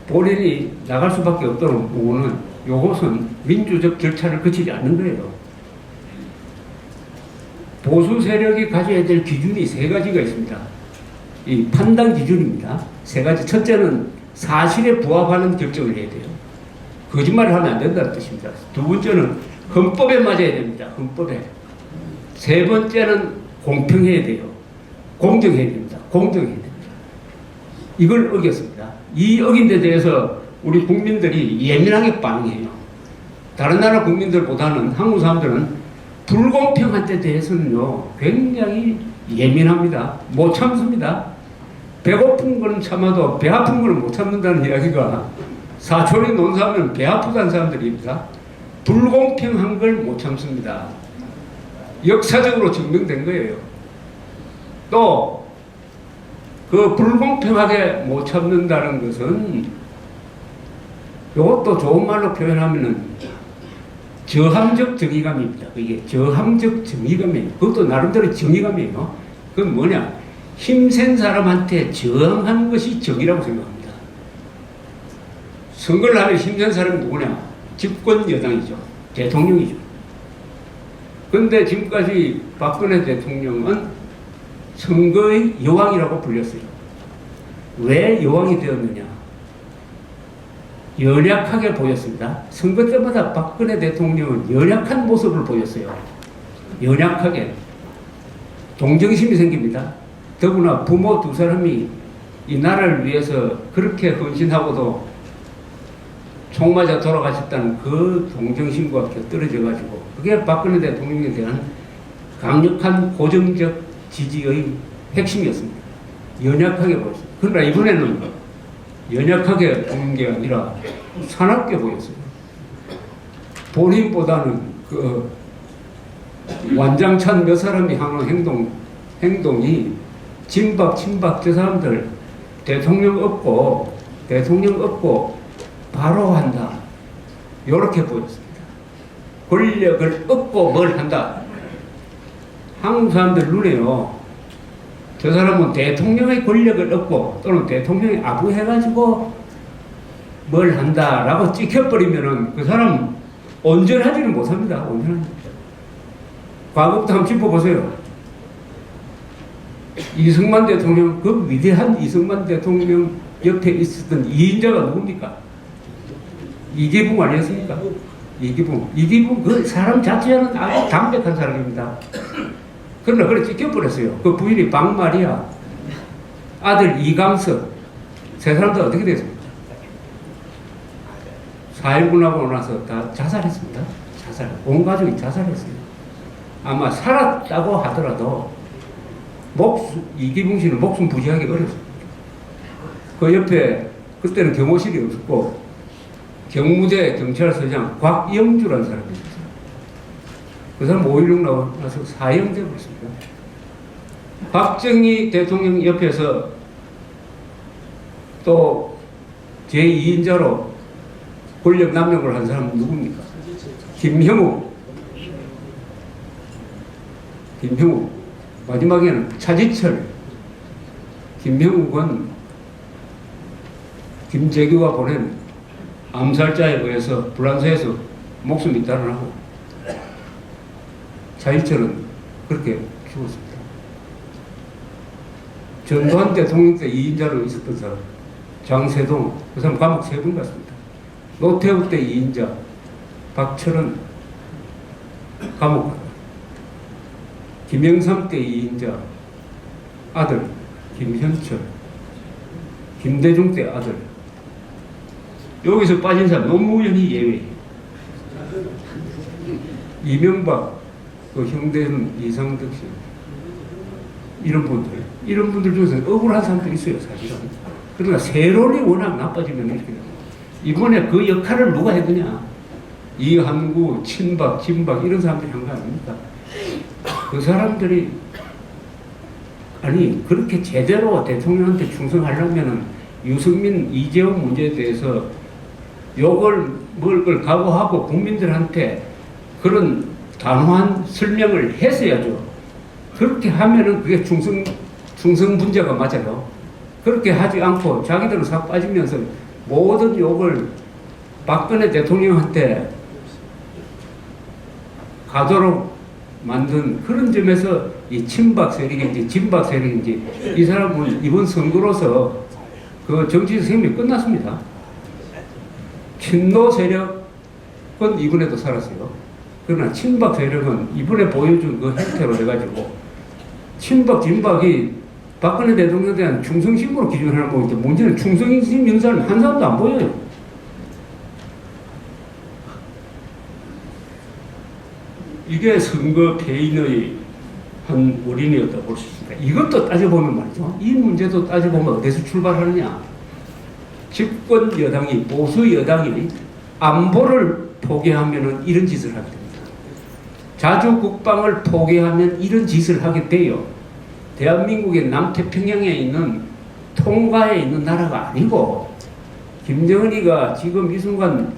본인이 나갈 수밖에 없도록 보고는 요것은 민주적 절차를 거치지 않는 거예요. 보수 세력이 가져야 될 기준이 세 가지가 있습니다. 이 판단 기준입니다. 세 가지. 첫째는 사실에 부합하는 결정을 해야 돼요. 거짓말을 하면 안 된다는 뜻입니다. 두 번째는 헌법에 맞아야 됩니다. 헌법에. 세 번째는 공평해야 돼요. 공정해야 됩니다. 이걸 어겼습니다. 이 어긴 데 대해서 우리 국민들이 예민하게 반응해요. 다른 나라 국민들보다는 한국 사람들은 불공평한 데 대해서는요 굉장히 예민합니다. 못 참습니다. 배고픈 거는 참아도 배 아픈 거는 못 참는다는 이야기가 사촌이 논사하면 배 아프다는 사람들입니다. 불공평한 걸 못 참습니다. 역사적으로 증명된 거예요. 또 그 불공평하게 못 참는다는 것은 이것도 좋은 말로 표현하면은 저항적 정의감입니다. 이게 저항적 정의감이에요. 그것도 나름대로 정의감이에요. 그건 뭐냐? 힘센 사람한테 저항하는 것이 정의라고 생각합니다. 선거를 하면 힘센 사람이 누구냐? 집권 여당이죠. 대통령이죠. 그런데 지금까지 박근혜 대통령은 선거의 여왕이라고 불렸어요. 왜 여왕이 되었느냐? 연약하게 보였습니다. 선거 때마다 박근혜 대통령은 연약한 모습을 보였어요. 연약하게. 동정심이 생깁니다. 더구나 부모 두 사람이 이 나라를 위해서 그렇게 헌신하고도 총 맞아 돌아가셨다는 그 동정심과 곁들여져가지고 그게 박근혜 대통령에 대한 강력한 고정적 지지의 핵심이었습니다. 연약하게 보였습니다. 그러나 이번에는 연약하게 보는 게 아니라 사납게 보였어요. 본인보다는 그 완장찬 몇 사람이 하는 행동이 진박, 친박 저 사람들 대통령 없고 바로 한다. 이렇게 보였습니다. 권력을 얻고 뭘 한다. 한국 사람들 눈에요. 저 사람은 대통령의 권력을 얻고 또는 대통령이 아부해가지고 뭘 한다라고 찍혀버리면은 그 사람 온전하지는 못합니다. 온전하지. 과거부터 한번 짚어보세요. 이승만 대통령, 그 위대한 이승만 대통령 옆에 있었던 이인자가 누굽니까? 이기붕 아니었습니까? 이기붕 그 사람 자체는 아주 담백한 사람입니다. 그러나 그래 찍혀버렸어요. 그 부인이 박마리아, 아들 이강석, 세 사람도 어떻게 됐습니까? 4.19 하고 나서 다 자살했습니다. 온 가족이 자살했어요. 아마 살았다고 하더라도 이기붕 씨는 목숨 부지하기 어렵습니다. 그 옆에 그때는 경호실이 없었고 경무대 경찰서장 곽영주라는 사람이 있었어요. 그 사람 5.16 나와서 사형되고 있습니다. 박정희 대통령 옆에서 또 제2인자로 권력 남용을 한 사람은 누굽니까? 김형욱. 마지막에는 차지철. 김형욱은 김재규가 보낸 암살자에 의해서 불란서에서 목숨이 달아나고 차지철은 그렇게 죽었습니다. 전두환 대통령 때 2인자로 있었던 사람 장세동, 그 사람 감옥 3번 갔습니다. 노태우 때 2인자 박철은 감옥 갔다. 김영삼 때 2인자 아들 김현철, 김대중 때 아들. 여기서 빠진 사람 노무현이 예외. 이명박, 그 형대는 이상득 씨, 이런 분들 중에서 억울한 사람도 있어요, 사실은. 그러나 세론이 워낙 나빠지면 이렇게 됩니다. 이번에 그 역할을 누가 했느냐? 이한구, 친박, 진박 이런 사람들이 한 거 아닙니까? 그 사람들이 아니 그렇게 제대로 대통령한테 충성하려면은 유승민, 이재용 문제에 대해서 욕을 먹을 걸 각오하고 국민들한테 그런 단호한 설명을 했어야죠. 그렇게 하면은 그게 충성 문제가 맞아요. 그렇게 하지 않고 자기들은 싹 빠지면서 모든 욕을 박근혜 대통령한테 가도록 만든 그런 점에서 이 친박 세력인지 진박 세력인지 이 사람은 이번 선거로서 그 정치 생명이 끝났습니다. 친노 세력은 이번에도 살았어요. 그러나 친박 세력은 이번에 보여준 그 형태로 해가지고 친박 진박이 박근혜 대통령에 대한 충성심으로 기준하는 거인데 문제는 충성심 인사는 한 사람도 안 보여요. 이게 선거 패인의 한 원인이었다고 볼 수 있습니다. 이것도 따져보면 말이죠. 이 문제도 따져보면 어디서 출발하느냐. 집권 여당이, 보수 여당이 안보를 포기하면 이런 짓을 하게 됩니다. 자주 국방을 포기하면 이런 짓을 하게 돼요. 대한민국의 남태평양에 있는 통가에 있는 나라가 아니고 김정은이가 지금 이 순간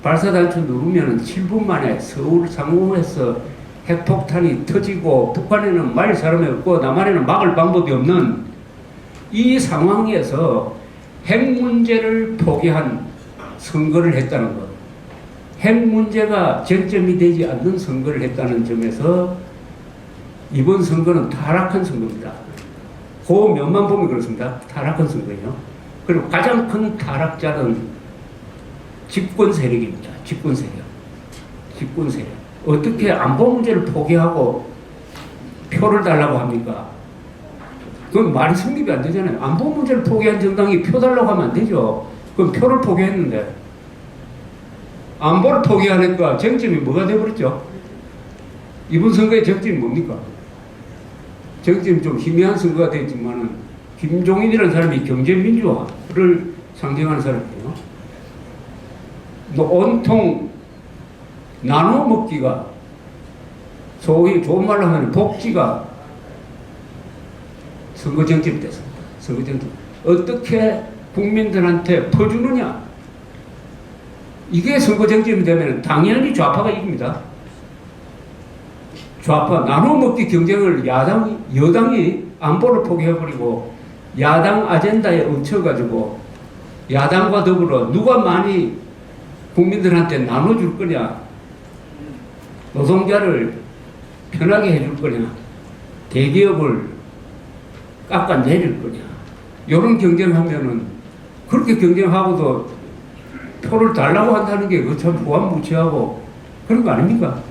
발사단추 누르면 7분 만에 서울 상공에서 핵폭탄이 터지고 북한에는 말 사람이 없고 남한에는 막을 방법이 없는 이 상황에서 핵 문제를 포기한 선거를 했다는 것. 핵 문제가 쟁점이 되지 않는 선거를 했다는 점에서 이번 선거는 타락한 선거입니다. 그 면만 보면 그렇습니다. 타락한 선거예요. 그리고 가장 큰 타락자는 집권 세력입니다. 집권 세력. 집권 세력. 어떻게 안보 문제를 포기하고 표를 달라고 합니까? 그건 말이 성립이 안 되잖아요. 안보 문제를 포기한 정당이 표 달라고 하면 안 되죠. 그럼 표를 포기했는데 안보를 포기하니까 쟁점이 뭐가 되어버렸죠? 이번 선거의 쟁점이 뭡니까? 쟁점이 좀 희미한 선거가 되었지만은 김종인이라는 사람이 경제민주화를 상징하는 사람이에요. 온통 나눠 먹기가 소위 좋은 말로 하면 복지가 선거 쟁점이 됐습니다. 선거 쟁점. 어떻게 국민들한테 퍼주느냐? 이게 선거 쟁점이 되면 당연히 좌파가 이깁니다. 좌파 나눠 먹기 경쟁을 여당이 안보를 포기해버리고 야당 아젠다에 얹혀가지고 야당과 더불어 누가 많이 국민들한테 나눠줄 거냐, 노동자를 편하게 해줄 거냐, 대기업을 깎아내릴 거냐, 이런 경쟁하면은 그렇게 경쟁하고도 표를 달라고 한다는 게 그 참 무한무치하고 그런 거 아닙니까?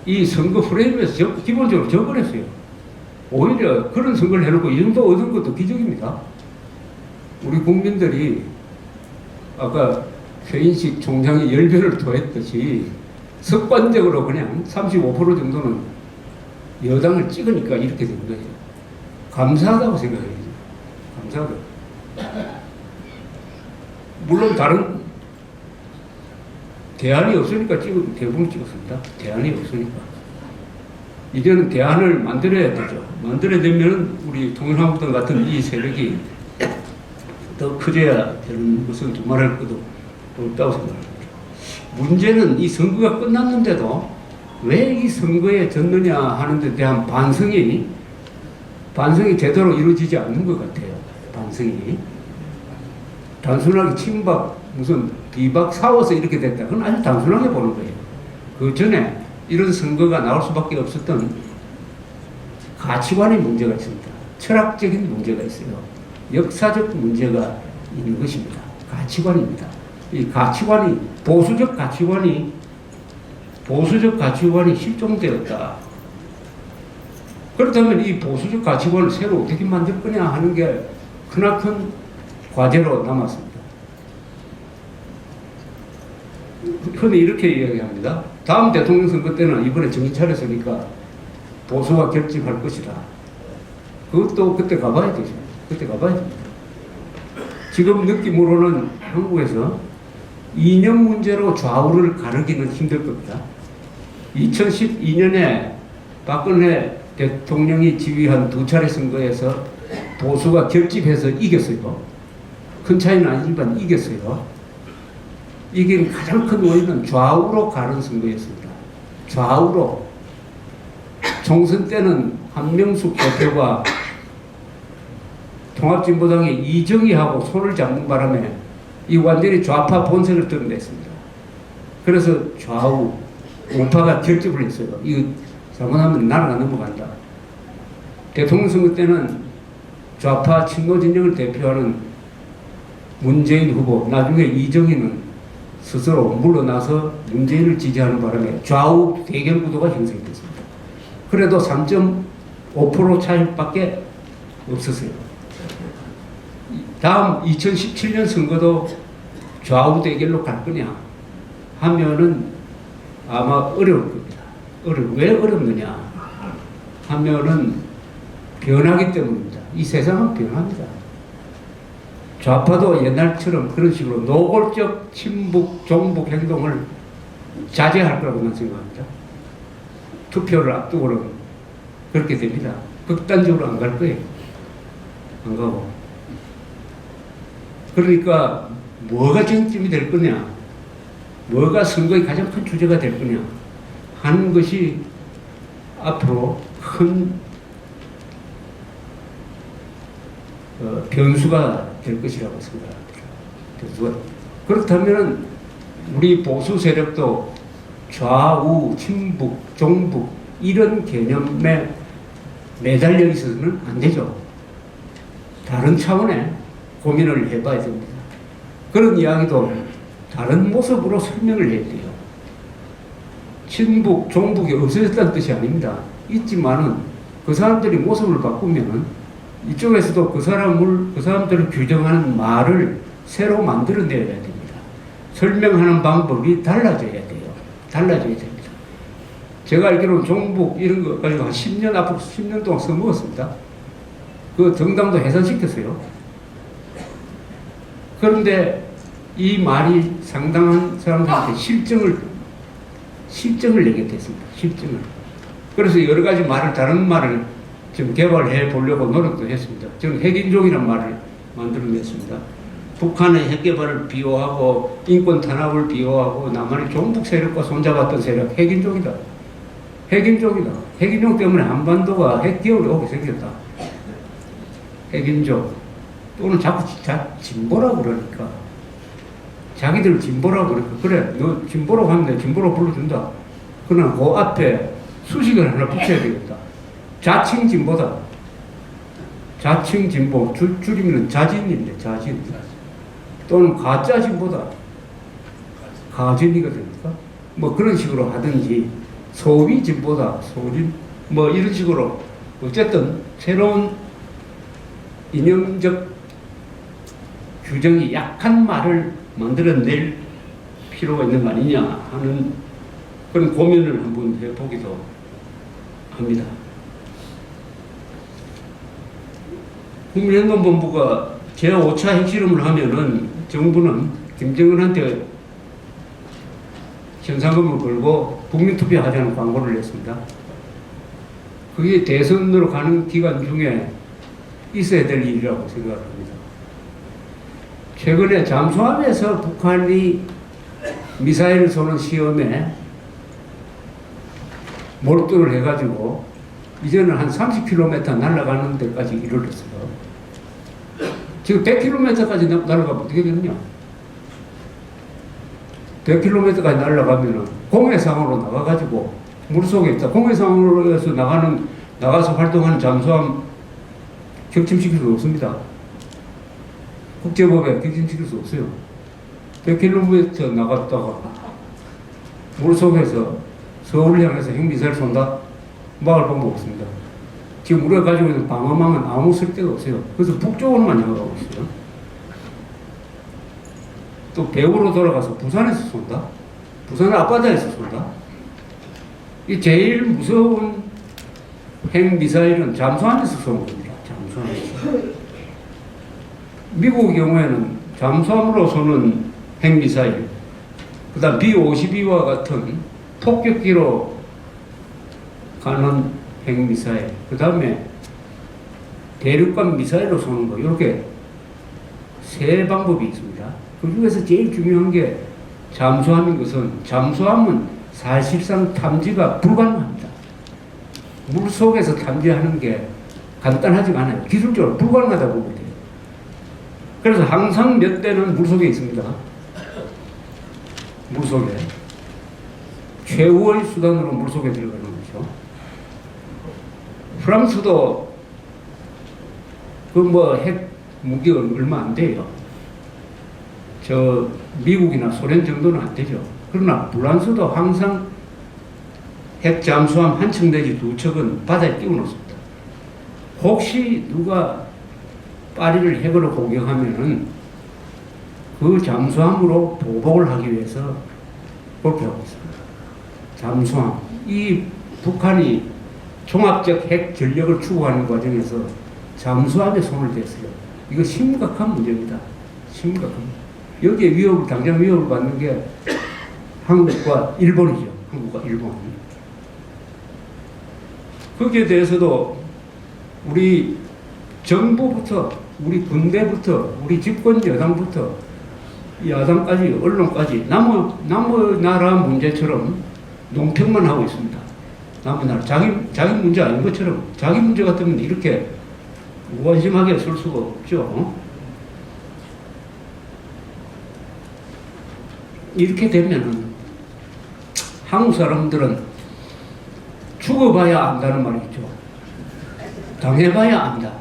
이 선거 프레임에서 기본적으로 져버렸어요. 오히려 그런 선거를 해놓고 이 정도 얻은 것도 기적입니다. 우리 국민들이 아까 최인식 총장이 열변을 토했듯이 습관적으로 그냥 35% 정도는 여당을 찍으니까 이렇게 된 거예요. 감사하다고 생각해야죠. 감사하다. 물론 다른 대안이 없으니까 대부분 찍었습니다. 대안이 없으니까. 이제는 대안을 만들어야 되죠. 만들어야 되면 우리 통일한국당 같은 이 세력이 더 커져야 되는 것은 두말할 것도 없다고 생각합니다. 문제는 이 선거가 끝났는데도 왜 이 선거에 졌느냐 하는 데 대한 반성이 제대로 이루어지지 않는 것 같아요. 반성이. 단순하게 친박, 무슨 비박 싸워서 이렇게 됐다. 그건 아주 단순하게 보는 거예요. 그 전에 이런 선거가 나올 수밖에 없었던 가치관의 문제가 있습니다. 철학적인 문제가 있어요. 역사적 문제가 있는 것입니다. 가치관입니다. 이 가치관이, 보수적 가치관이 실종되었다. 그렇다면 이 보수적 가치관을 새로 어떻게 만들 거냐 하는 게 크나큰 과제로 남았습니다. 흔히 이렇게 이야기합니다. 다음 대통령 선거 때는 이번에 정신 차렸으니까 보수가 결집할 것이다. 그것도 그때 가봐야 되죠. 그때 가봐야 됩니다. 지금 느낌으로는 한국에서 이념 문제로 좌우를 가르기는 힘들 겁니다. 2012년에 박근혜 대통령이 지휘한 2차례 선거에서 보수가 결집해서 이겼어요. 큰 차이는 아니지만 이겼어요. 이긴 가장 큰 원인은 좌우로 가는 선거였습니다. 좌우로. 총선 때는 한명숙 대표가 통합진보당의 이정희하고 손을 잡는 바람에 이 완전히 좌파 본색을 드러냈습니다. 그래서 좌우 우파가 결집을 했어요. 이거 잘못하면 나라가 넘어간다. 대통령 선거 때는 좌파 친노 진영을 대표하는 문재인 후보, 나중에 이정희는 스스로 물러나서 문재인을 지지하는 바람에 좌우 대결 구도가 형성됐습니다. 그래도 3.5% 차이밖에 없었어요. 다음 2017년 선거도 좌우 대결로 갈 거냐 하면은 아마 어려울 겁니다. 왜 어렵느냐 하면은 변하기 때문입니다. 이 세상은 변합니다. 좌파도 옛날처럼 그런 식으로 노골적 친북, 종북 행동을 자제할 거라고만 생각합니다. 투표를 앞두고는 그렇게 됩니다. 극단적으로 안 갈 거예요. 안 가고. 그러니까 뭐가 쟁점이 될 거냐, 뭐가 선거의 가장 큰 주제가 될 거냐 하는 것이 앞으로 큰 변수가 될 것이라고 생각합니다. 그렇다면 우리 보수 세력도 좌우, 친북, 종북 이런 개념에 매달려 있어서는 안 되죠. 다른 차원의 고민을 해봐야 됩니다. 그런 이야기도 다른 모습으로 설명을 해야 돼요. 친북, 종북이 없어졌다는 뜻이 아닙니다. 있지만은 그 사람들이 모습을 바꾸면은 이쪽에서도 그 사람들을 규정하는 말을 새로 만들어내야 됩니다. 설명하는 방법이 달라져야 돼요. 달라져야 됩니다. 제가 알기로는 종북 이런 거 가지고 한 10년, 앞으로 10년 동안 써먹었습니다. 그 정당도 해산시켰어요. 그런데 이 말이 상당한 사람들한테 실증을 내게 됐습니다. 실증을. 그래서 여러 가지 말을, 다른 말을 지금 개발해 보려고 노력도 했습니다. 저는 핵인종이라는 말을 만들어냈습니다. 북한의 핵개발을 비호하고 인권 탄압을 비호하고 남한의 종북 세력과 손잡았던 세력, 핵인종이다. 핵인종이다. 핵인종 때문에 한반도가 핵기업이 오게 생겼다. 핵인종. 또는 자꾸 진보라고 그러니까. 자기들 진보라고 그러니까. 그래, 너 진보라고 하면 내 진보로 불러준다. 그러나 그 앞에 수식을 하나 붙여야 되겠다. 자칭 진보다. 자칭 진보. 줄이면 자진인데, 자진. 또는 가짜 진보다. 가진이가 됩니까? 뭐 그런 식으로 하든지, 소위 진보다. 소진. 뭐 이런 식으로. 어쨌든 새로운 이념적 규정이 약한 말을 만들어낼 필요가 있는 거 아니냐 하는 그런 고민을 한번 해보기도 합니다. 국민행동본부가 제5차 핵실험을 하면은 정부는 김정은한테 현상금을 걸고 국민투표하자는 광고를 냈습니다. 그게 대선으로 가는 기간 중에 있어야 될 일이라고 생각합니다. 최근에 잠수함에서 북한이 미사일을 쏘는 시험에 몰두를 해가지고 이제는 한 30km 날아가는 데까지 이르렀어요. 지금 100km까지 날아가면 어떻게 되느냐? 100km까지 날아가면은 공해상으로 나가가지고 물속에 있다. 공해상으로 해서 나가서 활동하는 잠수함 격침시킬 수 없습니다. 국제법에 격침시킬 수 없어요. 100km 나갔다가 물속에서 서울을 향해서 핵미사일 쏜다? 막을 방법 없습니다. 지금 우리가 가지고 있는 방어망은 아무 쓸데가 없어요. 그래서 북쪽으로만 향하고 있어요. 또 배후로 돌아가서 부산에서 쏜다? 부산 앞바다에서 쏜다? 이 제일 무서운 핵미사일은 잠수함에서 쏘는 겁니다. 잠수함에서. 미국의 경우에는 잠수함으로 쏘는 핵미사일, 그 다음 B-52와 같은 폭격기로 가는 핵미사일, 그 다음에 대륙간 미사일로 쏘는 거, 이렇게 세 방법이 있습니다. 그 중에서 제일 중요한 게 잠수함인 것은, 잠수함은 사실상 탐지가 불가능합니다. 물 속에서 탐지하는 게 간단하지가 않아요. 기술적으로 불가능하다고 보면 돼요. 그래서 항상 몇 대는 물 속에 있습니다. 물 속에. 최후의 수단으로 물 속에 들어가는 거죠. 프랑스도 그 뭐 핵 무기가 얼마 안 돼요. 저 미국이나 소련 정도는 안 되죠. 그러나 프랑스도 항상 핵 잠수함 한 척 내지 두 척은 바다에 띄워놓습니다. 혹시 누가 파리를 핵으로 공격하면은 그 잠수함으로 보복을 하기 위해서 그렇게 하고 있습니다. 잠수함. 이 북한이 종합적 핵 전력을 추구하는 과정에서 잠수함에 손을 댔어요. 이거 심각한 문제입니다. 심각한. 여기에 당장 위협을 받는 게 한국과 일본이죠. 한국과 일본. 거기에 대해서도 우리 정부부터, 우리 군대부터, 우리 집권 여당부터, 야당까지, 언론까지 남의 나라 문제처럼 농평만 하고 있습니다. 남의 나라. 자기 문제 아닌 것처럼, 자기 문제 같으면 이렇게 무관심하게 설 수가 없죠. 이렇게 되면은 한국 사람들은 죽어봐야 안다는 말이 있죠. 당해봐야 안다.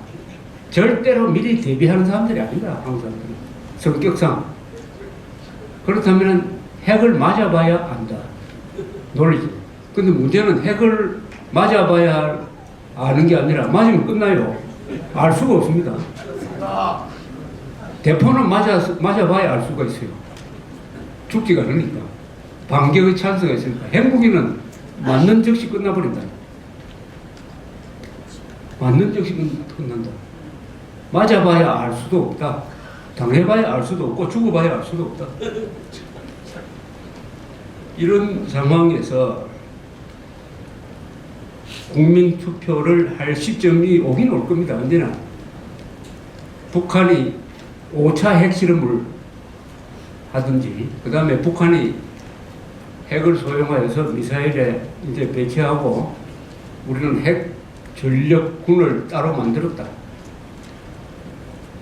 절대로 미리 대비하는 사람들이 아니다. 한국 사람들은 성격상. 그렇다면 핵을 맞아봐야 안다. 논리죠. 근데 문제는 핵을 맞아봐야 아는 게 아니라 맞으면 끝나요. 알 수가 없습니다. 대포는 맞아봐야 알 수가 있어요. 죽지가 않으니까. 반격의 찬스가 있으니까. 핵무기는 맞는 즉시 끝나버린다. 맞는 즉시 끝난다. 맞아봐야 알 수도 없다. 당해봐야 알 수도 없고 죽어봐야 알 수도 없다. 이런 상황에서 국민 투표를 할 시점이 오긴 올 겁니다. 언제나. 북한이 5차 핵실험을 하든지, 그 다음에 북한이 핵을 소용하여서 미사일에 이제 배치하고 우리는 핵 전력군을 따로 만들었다.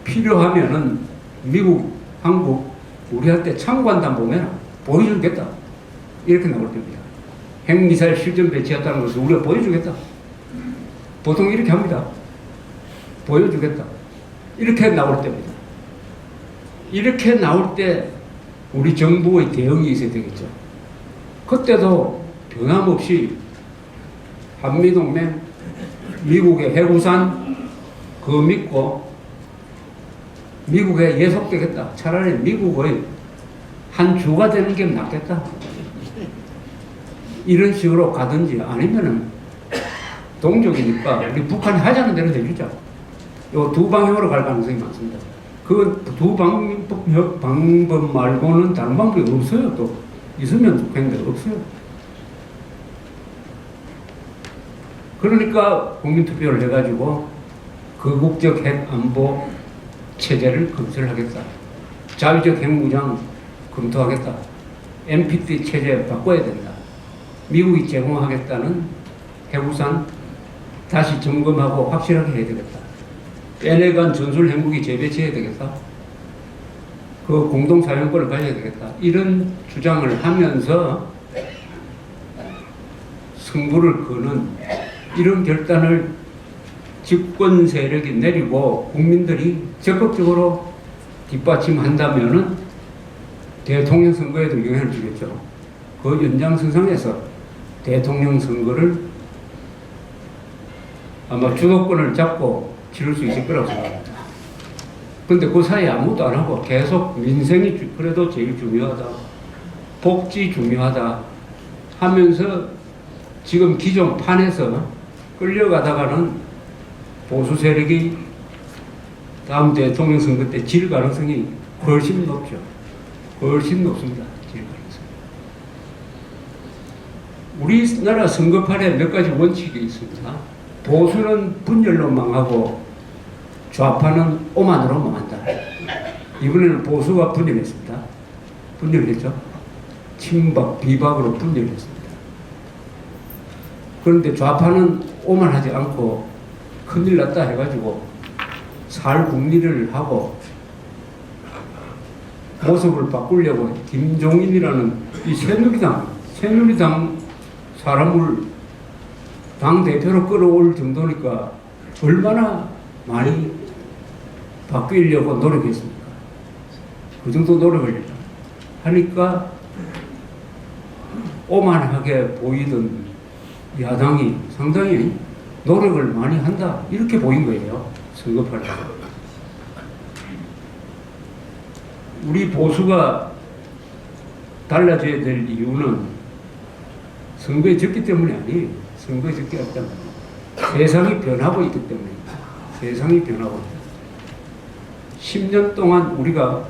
필요하면은 미국, 한국, 우리한테 참관단 보면 보여주겠다. 이렇게 나올 겁니다. 핵미사일 실전 배치했다는 것을 우리가 보여주겠다. 보통 이렇게 합니다. 보여주겠다. 이렇게 나올 때입니다. 이렇게 나올 때 우리 정부의 대응이 있어야 되겠죠. 그때도 변함없이 한미동맹, 미국의 핵우산 그거 믿고 미국에 예속되겠다. 차라리 미국의 한 주가 되는 게 낫겠다. 이런 식으로 가든지 아니면은 동족이니까 우리 북한이 하자는 대로 해주자. 요 두 방향으로 갈 가능성이 많습니다. 그 두 방법 말고는 다른 방법이 없어요. 또 있으면 좋겠는데 없어요. 그러니까 국민투표를 해가지고 거국적 핵안보 체제를 건설하겠다. 자위적 핵무장 검토하겠다. NPT 체제 바꿔야 된다. 미국이 제공하겠다는 핵우산 다시 점검하고 확실하게 해야 되겠다. 빼내간 전술 핵무기 재배치해야 되겠다. 그 공동 사용권을 가져야 되겠다. 이런 주장을 하면서 승부를 거는 이런 결단을 집권 세력이 내리고 국민들이 적극적으로 뒷받침한다면은 대통령 선거에도 영향을 주겠죠. 그 연장선상에서 대통령 선거를 아마 주도권을 잡고 치를 수 있을 거라고 생각합니다. 근데 그 사이에 아무것도 안 하고 계속 민생이 그래도 제일 중요하다. 복지 중요하다 하면서 지금 기존 판에서 끌려가다가는 보수 세력이 다음 대통령 선거 때 질 가능성이 훨씬 높죠. 훨씬 높습니다. 질 가능성이. 우리나라 선거판에 몇 가지 원칙이 있습니다. 보수는 분열로 망하고 좌파는 오만으로 망한다. 이번에는 보수가 분열했습니다. 분열했죠. 친박, 비박으로 분열했습니다. 그런데 좌파는 오만하지 않고 큰일 났다 해가지고 살궁리를 하고 모습을 바꾸려고 김종인이라는 이 새누리당 사람을 당대표로 끌어올 정도니까 얼마나 많이 바뀌려고 노력했습니까? 그 정도 노력을 하니까 오만하게 보이던 야당이 상당히 노력을 많이 한다 이렇게 보인 거예요. 선거판에서. 우리 보수가 달라져야 될 이유는 선거에 졌기 때문이 아니에요. 선거에 졌기 때문에 세상이 변하고 있기 때문입니다. 세상이 변하고 있다. 10년 동안 우리가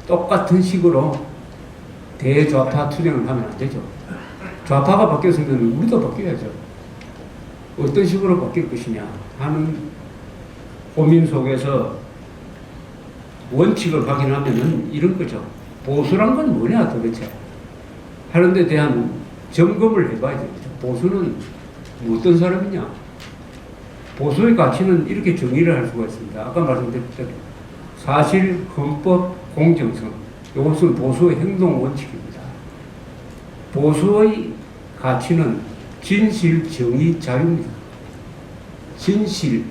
똑같은 식으로 대좌파 투쟁을 하면 안 되죠. 좌파가 바뀌었으면 우리도 바뀌어야죠. 어떤 식으로 바뀔 것이냐 하는 고민 속에서 원칙을 확인하면은 이런 거죠. 보수란 건 뭐냐 도대체 하는 데 대한 점검을 해봐야 됩니다. 보수는 어떤 사람이냐. 보수의 가치는 이렇게 정의를 할 수가 있습니다. 아까 말씀드렸던 사실, 헌법, 공정성. 이것은 보수의 행동 원칙입니다. 보수의 가치는 진실, 정의, 자유입니다. 진실,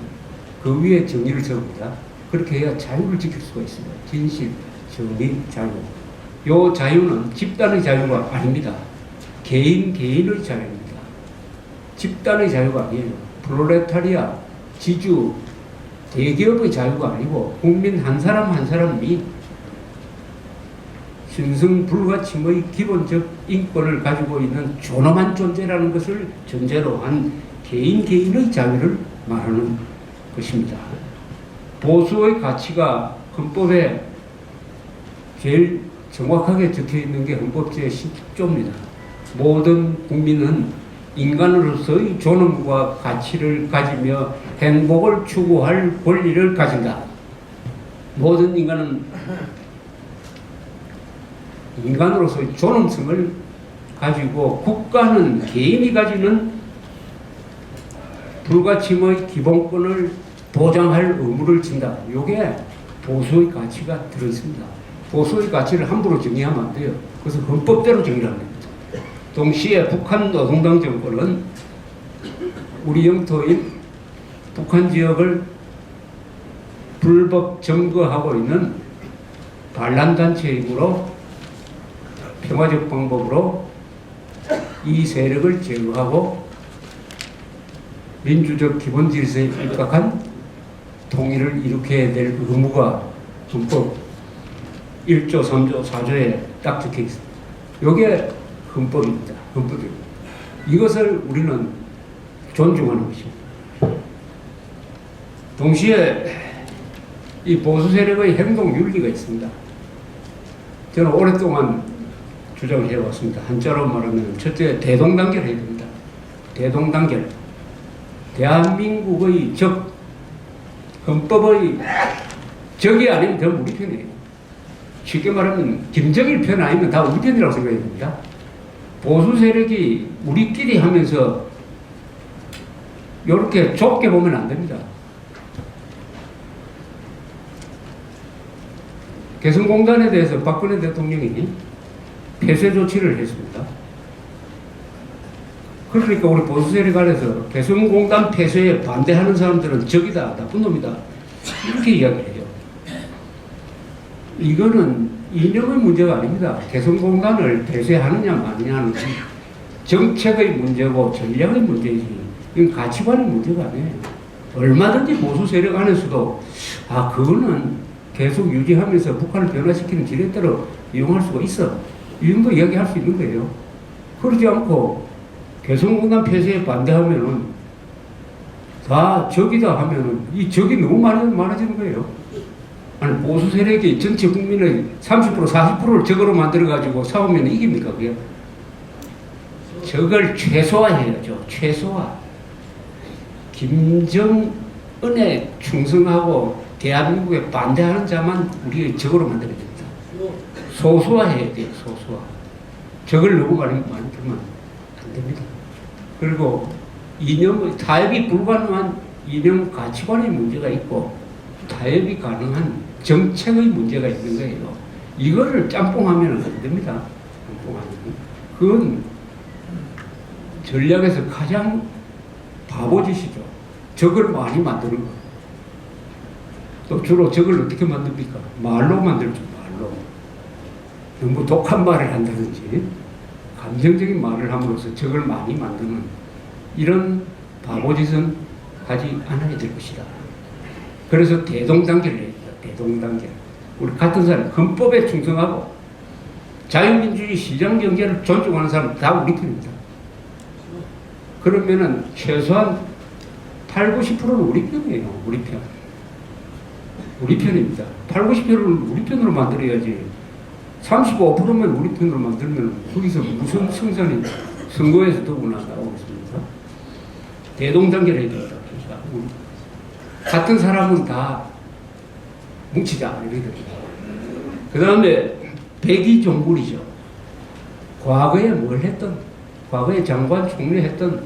그 위에 정의를 세웁니다. 그렇게 해야 자유를 지킬 수가 있습니다. 진실, 정의, 자유. 요 자유는 집단의 자유가 아닙니다. 개인의 자유입니다. 집단의 자유가 아니에요. 프롤레타리아, 지주, 대기업의 자유가 아니고 국민 한 사람 한 사람이 신성불가침의 기본적 인권을 가지고 있는 존엄한 존재라는 것을 전제로 한 개인의 자유를 말하는 것입니다. 보수의 가치가 헌법에 제일 정확하게 적혀 있는 게 헌법 제10조입니다. 모든 국민은 인간으로서의 존엄과 가치를 가지며 행복을 추구할 권리를 가진다. 모든 인간은 인간으로서의 존엄성을 가지고 국가는 개인이 가지는 불가침의 기본권을 보장할 의무를 진다. 이게 보수의 가치가 들어있습니다. 보수의 가치를 함부로 정의하면 안 돼요. 그래서 헌법대로 정의를 합니다. 동시에 북한 노동당 정권은 우리 영토인 북한 지역을 불법 점거하고 있는 반란단체이므로 평화적 방법으로 이 세력을 제거하고 민주적 기본 질서에 입각한 통일을 일으켜야 될 의무가 헌법 1조, 3조, 4조에 딱 적혀 있습니다. 이게 헌법입니다. 헌법입니다. 이것을 우리는 존중하는 것입니다. 동시에 이 보수 세력의 행동 윤리가 있습니다. 저는 오랫동안 주장을 해왔습니다. 한자로 말하면 첫째, 대동단결 해야 됩니다. 대동단결. 대한민국의 적, 헌법의 적이 아니면 다 우리 편이에요. 쉽게 말하면 김정일 편 아니면 다 우리 편이라고 생각해야 됩니다. 보수 세력이 우리끼리 하면서 이렇게 좁게 보면 안 됩니다. 개성공단에 대해서 박근혜 대통령이 폐쇄 조치를 했습니다. 그러니까 우리 보수 세력 안에서 개성공단 폐쇄에 반대하는 사람들은 적이다, 나쁜 놈이다, 이렇게 이야기를 해요. 이거는 이념의 문제가 아닙니다. 개성공단을 폐쇄하느냐 마느냐는 정책의 문제고 전략의 문제이지, 이건 가치관의 문제가 아니에요. 얼마든지 보수 세력 안에서도 그거는 계속 유지하면서 북한을 변화시키는 지렛대로 이용할 수가 있어, 이 정도 이야기할 수 있는 거예요. 그러지 않고 개성공단 폐쇄에 반대하면은 다 적이다 하면은 이 적이 너무 많아지는 거예요. 아니, 보수 세력이 전체 국민의 30%, 40%를 적으로 만들어가지고 싸우면 이깁니까, 그게? 적을 최소화해야죠, 최소화. 김정은에 충성하고 대한민국에 반대하는 자만 우리의 적으로 만들어야 됩니다. 소수화해야 돼요, 소수화. 적을 너무 많이 들면 안 됩니다. 그리고 타협이 불가능한 이념 가치관의 문제가 있고 타협이 가능한 정책의 문제가 있는 거예요. 이거를 짬뽕하면 안 됩니다. 짬뽕하면. 그건 전략에서 가장 바보짓이죠. 적을 많이 만드는 거. 또 주로 적을 어떻게 만듭니까? 말로 만들죠, 말로. 너무 독한 말을 한다든지 감정적인 말을 함으로써 적을 많이 만드는 이런 바보짓은 하지 않아야 될 것이다. 그래서 대동단결을 해야 됩니다. 대동단결. 우리 같은 사람, 헌법에 충성하고 자유민주주의 시장 경제를 존중하는 사람 다 우리 편입니다. 그러면은 최소한 8, 90%는 우리 편이에요. 우리 편. 우리 편입니다. 8, 90%를 우리 편으로 만들어야지. 35%만 우리 편으로 만들면 거기서 무슨 성산이 선거에서 더구나 나오겠습니까? 대동단결 해야 됩니다. 같은 사람은 다 뭉치자, 이렇게 됩니다. 그 다음에 백의종굴이죠. 과거에 뭘 했던, 과거에 장관, 총리 했던,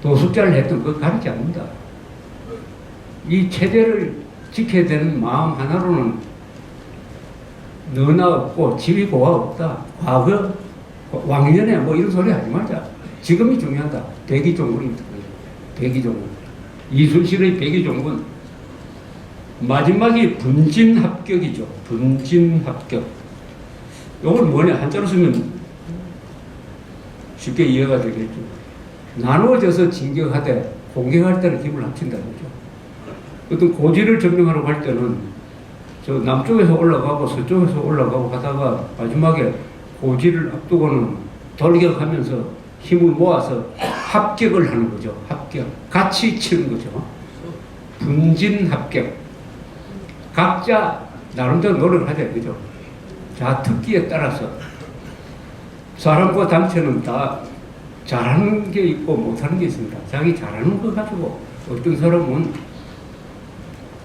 도숙자를 했던 그거 가리지 않는다. 이 체제를 지켜야 되는 마음 하나로는 너나 없고 지위고가 없다. 과거, 왕년에 뭐 이런 소리 하지 말자. 지금이 중요하다. 백의종굴입니다. 백의종굴. 이순신의 백의종군 마지막이 분진합격이죠. 분진합격. 이건 뭐냐? 한자로 쓰면 쉽게 이해가 되겠죠. 나누어져서 진격하되 공격할 때는 힘을 합친다는 거죠. 어떤 고지를 점령하러 갈 때는 저 남쪽에서 올라가고 서쪽에서 올라가고 하다가 마지막에 고지를 앞두고는 돌격하면서 힘을 모아서 합격을 하는 거죠. 합격. 같이 치는 거죠. 분진합격. 각자 나름대로 노력을 하자 그죠. 자, 특기에 따라서 사람과 단체는 다 잘하는 게 있고 못하는 게 있습니다. 자기 잘하는 거 가지고 어떤 사람은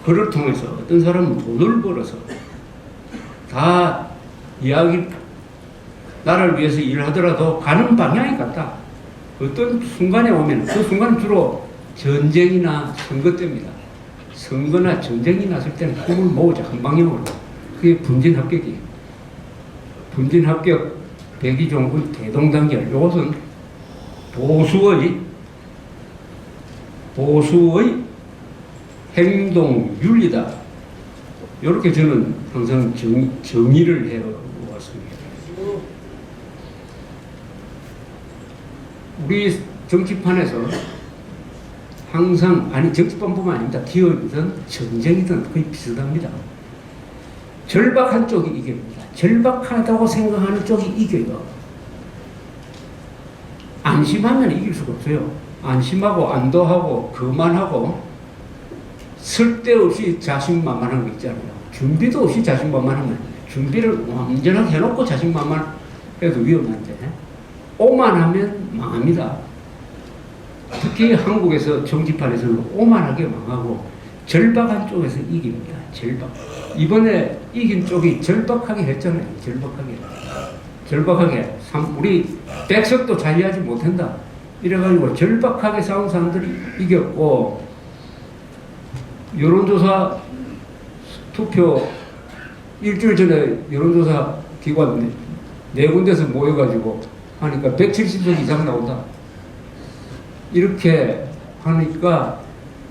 그를 통해서 어떤 사람은 돈을 벌어서 다 이야기 나라를 위해서 일하더라도 가는 방향이 같다. 어떤 순간에 오면 그 순간은 주로 전쟁이나 선거 때입니다. 선거나 전쟁이 났을 때는 힘을 모으자 한 방향으로. 그게 분진합격이에요. 분진합격 백의종군 대동단결. 이것은 보수의 행동윤리다. 이렇게 저는 항상 정의를 해왔습니다. 우리 정치판에서 항상, 아니 정치판뿐만 아닙니다. 기업이든 전쟁이든 거의 비슷합니다. 절박한 쪽이 이깁니다. 절박하다고 생각하는 쪽이 이겨요. 안심하면 이길 수가 없어요. 안심하고 안도하고 거만하고 쓸데없이 자신만만한 거 있잖아요. 준비도 없이 자신만만하면 준비를 완전하게 해놓고 자신만만해도 위험한데 오만하면 망합니다. 특히 한국에서 정치판에서는 오만하게 망하고 절박한 쪽에서 이깁니다. 절박. 이번에 이긴 쪽이 절박하게 했잖아요. 절박하게. 우리 백석도 자리하지 못한다. 이래가지고 절박하게 싸운 사람들이 이겼고, 여론조사 투표 일주일 전에 여론조사 기관 네 군데서 모여가지고 하니까 170석 이상 나온다. 이렇게 하니까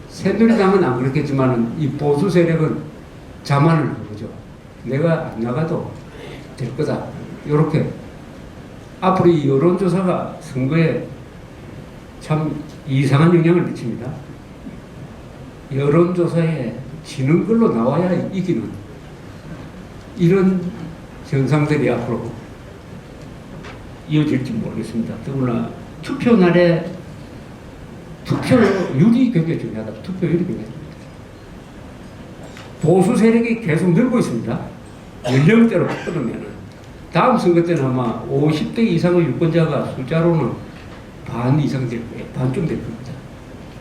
새누리당은 안 그렇겠지만 이 보수 세력은 자만을 하죠. 내가 안 나가도 될 거다. 이렇게 앞으로 이 여론조사가 선거에 참 이상한 영향을 미칩니다. 여론조사에 지는 걸로 나와야 이기는 이런 현상들이 앞으로 이어질지 모르겠습니다. 더구나 투표 날에 투표율이 굉장히 중요하다. 투표율이 굉장히 중요하다. 보수 세력이 계속 늘고 있습니다. 연령대로 바꾸면 다음 선거 때는 아마 50대 이상의 유권자가 숫자로는 반 이상 될 거예요. 반쯤 될 겁니다.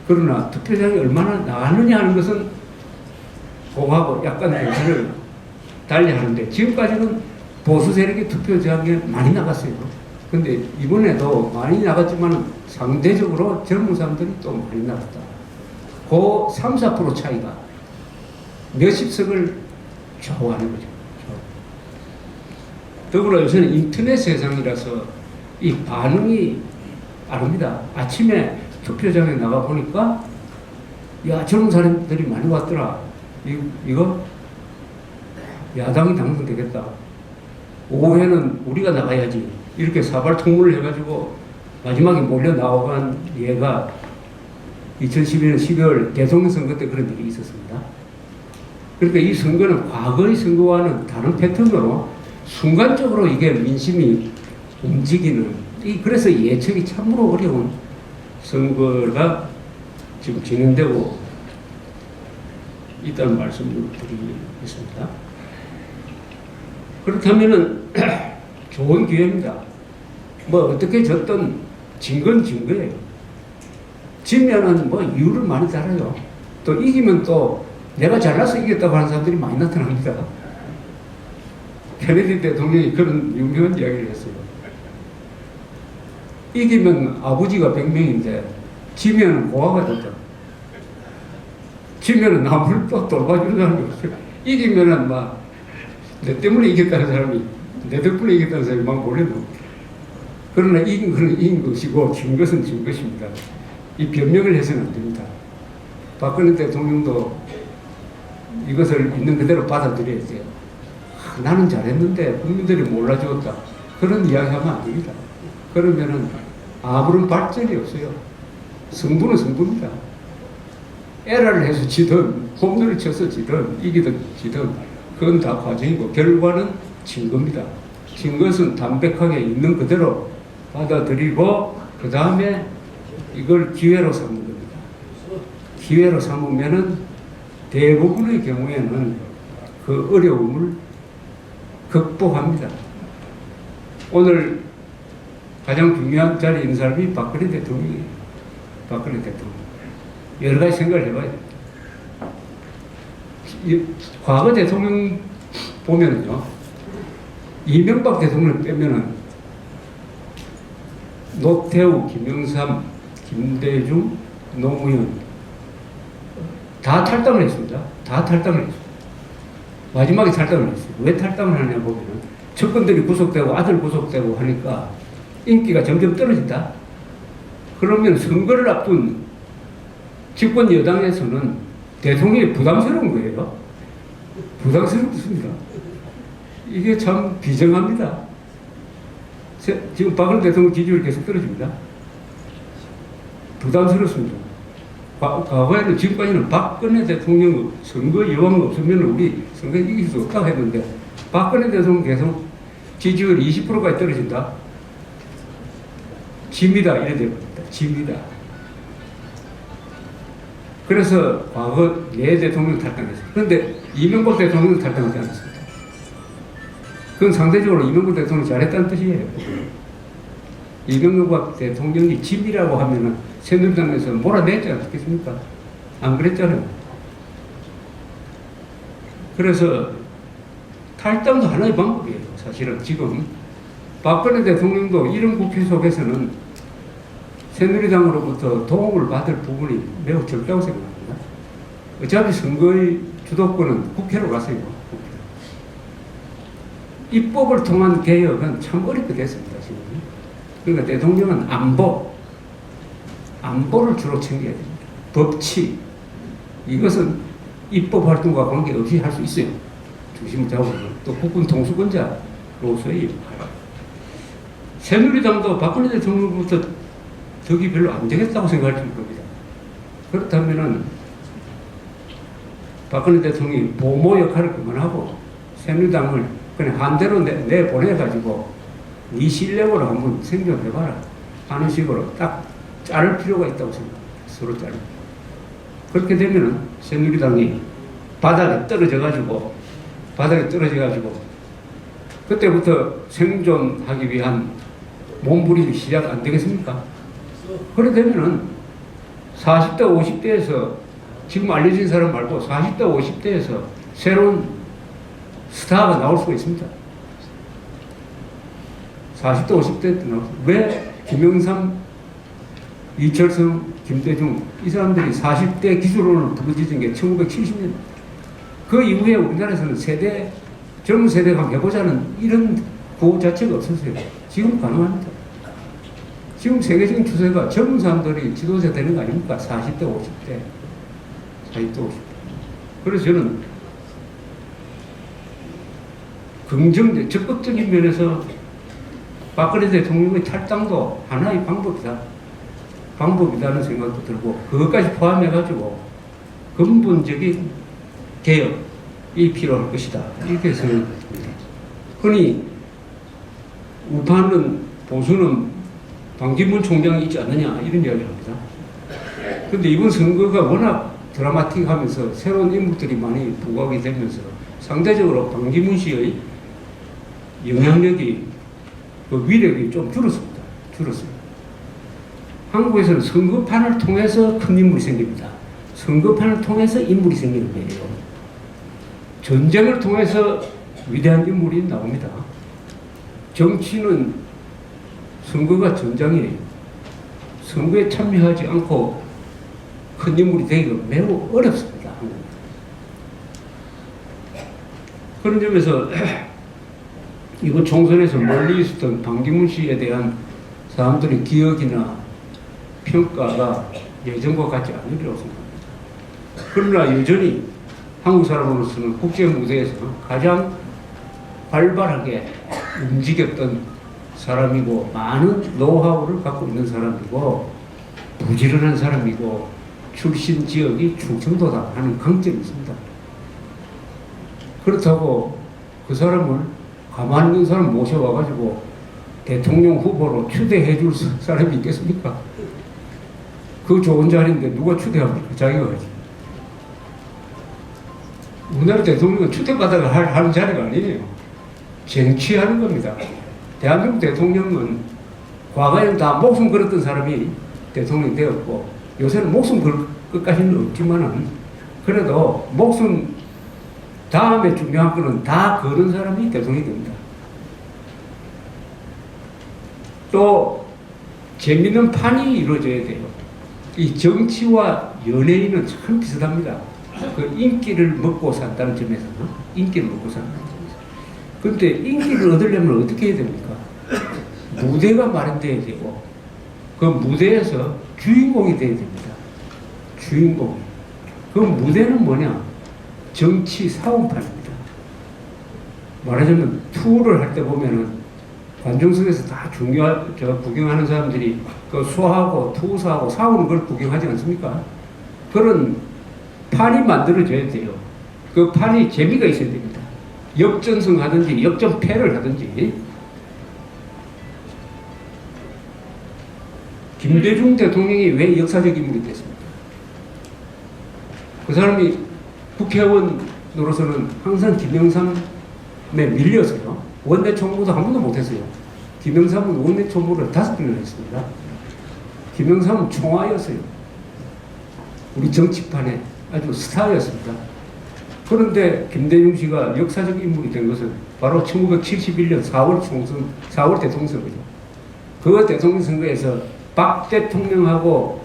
그러나 투표장이 얼마나 나가느냐 하는 것은 그거하고 약간 변수를 달리 하는데 지금까지는 보수 세력이 투표장에 많이 나갔어요. 근데 이번에도 많이 나갔지만 상대적으로 젊은 사람들이 또 많이 나갔다. 그 3, 4% 차이가 몇십 석을 좌우하는 거죠. 더불어 요새는 인터넷 세상이라서 이 반응이 다릅니다. 아침에 투표장에 나가 보니까 야 젊은 사람들이 많이 왔더라. 이거 야당이 당선되겠다. 오후에는 우리가 나가야지. 이렇게 사발통문을 해가지고 마지막에 몰려 나오간 얘가 2012년 12월 대통령 선거 때 그런 일이 있었습니다. 그러니까 이 선거는 과거의 선거와는 다른 패턴으로 순간적으로 이게 민심이 움직이는, 그래서 예측이 참으로 어려운 선거가 지금 진행되고 있다는 말씀을 드리겠습니다. 그렇다면은 좋은 기회입니다. 뭐 어떻게 졌든 진 건 진 거예요. 지면은 뭐 이유를 많이 달아요. 또 이기면 또 내가 잘나서 이겼다고 하는 사람들이 많이 나타납니다. 케네디 대통령이 그런 유명한 이야기를 했어요. 이기면 아버지가 100명인데 지면은 고아가 됐다. 지면은 남을 또 돌봐주는 사람이 없어요. 이기면은 막 내 때문에 이겼다는 사람이, 내 덕분에 이겼다는 사람이 막 몰려나옵니다. 그러나 이긴 것은 이긴 것이고 진 것은 진 것입니다. 이 변명을 해서는 안 됩니다. 박근혜 대통령도 이것을 있는 그대로 받아들여야 돼요. 나는 잘했는데 국민들이 몰라주었다. 그런 이야기하면 안 됩니다. 그러면은 아무런 발전이 없어요. 승부는 승부입니다. 에러를 해서 지든 홈런을 쳐서 지든 이기든 지든 그건 다 과정이고 결과는 진 겁니다. 진 것은 담백하게 있는 그대로 받아들이고 그 다음에 이걸 기회로 삼는 겁니다. 기회로 삼으면은 대부분의 경우에는 그 어려움을 극복합니다. 오늘 가장 중요한 자리에 있는 사람이 박근혜 대통령이에요. 박근혜 대통령. 여러 가지 생각을 해봐야 됩니다. 과거 대통령 보면요. 이명박 대통령 빼면은 노태우, 김영삼, 김대중, 노무현 다 탈당을 했습니다. 다 탈당을 했습니다. 마지막에 탈당을 했어요. 왜 탈당을 하냐 보면은 측근들이 구속되고 아들 구속되고 하니까 인기가 점점 떨어진다. 그러면 선거를 앞둔 집권 여당에서는 대통령이 부담스러운 거예요. 부담스럽습니다. 이게 참 비정합니다. 지금 박근혜 대통령 지지율이 계속 떨어집니다. 부담스럽습니다. 과거에는 지금까지는 박근혜 대통령 선거 여왕 없으면 우리 선거 이길 수 없다고 했는데 박근혜 대통령 계속 지지율 20%까지 떨어진다. 집니다. 이래 됩니다. 집니다. 그래서 과거 내 대통령 탈당했어요. 그런데 이명박 대통령은 탈당하지 않았습니다. 그건 상대적으로 이명박 대통령이 잘했다는 뜻이에요. 이명박 대통령이 집이라고 하면은 새누리당에서 몰아냈지 않겠습니까? 안 그랬잖아요. 그래서 탈당도 하나의 방법이에요. 사실은 지금 박근혜 대통령도 이런 국회 속에서는 새누리당으로부터 도움을 받을 부분이 매우 적다고 생각합니다. 어차피 선거의 주도권은 국회로 갔어요. 입법을 통한 개혁은 참 어렵게 됐습니다. 지금. 그러니까 대통령은 안보를 주로 챙겨야 됩니다. 법치 이것은 입법 활동과 관계없이 할 수 있어요. 중심을 잡고 또 국군 통수권자로서의 역할. 새누리당도 박근혜 대통령부터 덕이 별로 안 되겠다고 생각할 겁니다. 그렇다면은 박근혜 대통령이 보모 역할을 그만하고 새누리당을 그냥 한대로 내보내가지고 네 실력으로 한번 생존해봐라 하는 식으로 딱 자를 필요가 있다고 생각합니다. 서로 자를. 그렇게 되면은 새누리당이 바닥에 떨어져가지고 그때부터 생존하기 위한 몸부림이 시작 안 되겠습니까? 그렇게 되면은 40대 50대에서 지금 알려진 사람 말고 40대 50대에서 새로운 스타가 나올 수가 있습니다. 40대 50대 때 왜 김영삼, 이철성, 김대중 이 사람들이 40대 기준으로 부르짖은 게 1970년 그 이후에 우리나라에서는 젊은 세대가 해보자는 이런 구호 자체가 없었어요. 지금 가능합니다. 지금 세계적인 추세가 젊은 사람들이 지도자 되는 거 아닙니까? 40대 50대 50대. 그래서 저는 적극적인 면에서 박근혜 대통령의 탈당도 하나의 방법이라는 생각도 들고 그것까지 포함해가지고 근본적인 개혁이 필요할 것이다. 이렇게 생각합니다. 흔히 우파는 보수는 반기문 총장이 있지 않느냐 이런 이야기를 합니다. 그런데 이번 선거가 워낙 드라마틱하면서 새로운 인물들이 많이 부각이 되면서 상대적으로 반기문 씨의 영향력이 그 위력이 좀 줄었습니다. 한국에서는 선거판을 통해서 큰 인물이 생깁니다. 선거판을 통해서 인물이 생기는 거예요. 전쟁을 통해서 위대한 인물이 나옵니다. 정치는 선거가 전장이에요. 선거에 참여하지 않고 큰 인물이 되기가 매우 어렵습니다. 그런 점에서 이번 총선에서 멀리 있었던 반기문 씨에 대한 사람들의 기억이나 평가가 예전과 같지 않으리라고 생각합니다. 그러나 여전히 한국 사람으로서는 국제 무대에서 가장 활발하게 움직였던 사람이고 많은 노하우를 갖고 있는 사람이고 부지런한 사람이고 출신 지역이 충청도다 하는 강점이 있습니다. 그렇다고 그 사람을 가만히 있는 사람 모셔와가지고 대통령 후보로 추대해 줄 사람이 있겠습니까? 그 좋은 자리인데 누가 추대합니까? 자기가 하지. 우리나라 대통령은 추대받아가 하는 자리가 아니에요. 쟁취하는 겁니다. 대한민국 대통령은 과거에는 다 목숨 걸었던 사람이 대통령이 되었고 요새는 목숨 걸 것까지는 없지만은 그래도 목숨 다음에 중요한 거는 다 거는 사람이 대통령이 됩니다. 또 재밌는 판이 이루어져야 돼요. 이 정치와 연예인은 참 비슷합니다. 그 인기를 먹고 산다는 점에서 인기를 먹고 산다는 점에서. 그런데 인기를 얻으려면 어떻게 해야 됩니까? 무대가 마련돼야 되고 그 무대에서 주인공이 돼야 됩니다. 주인공. 그 무대는 뭐냐? 정치 사원판입니다. 말하자면 투어를 할 때 보면은 관중석에서 다 구경하는 사람들이 그 수하고 투수하고 싸우는 걸 구경하지 않습니까? 그런 판이 만들어져야 돼요. 그 판이 재미가 있어야 됩니다. 역전승 하든지 역전패를 하든지. 김대중 대통령이 왜 역사적 인물이 됐습니까? 그 사람이 국회의원으로서는 항상 김영삼에 밀려서요. 원내 총무도 한 번도 못했어요. 김영삼은 원내 총무를 5번을 했습니다. 김영삼은 총아였어요. 우리 정치판에 아주 스타였습니다. 그런데 김대중 씨가 역사적 인물이 된 것은 바로 1971년 4월 총선, 4월 대통령 선거죠. 그 대통령 선거에서 박 대통령하고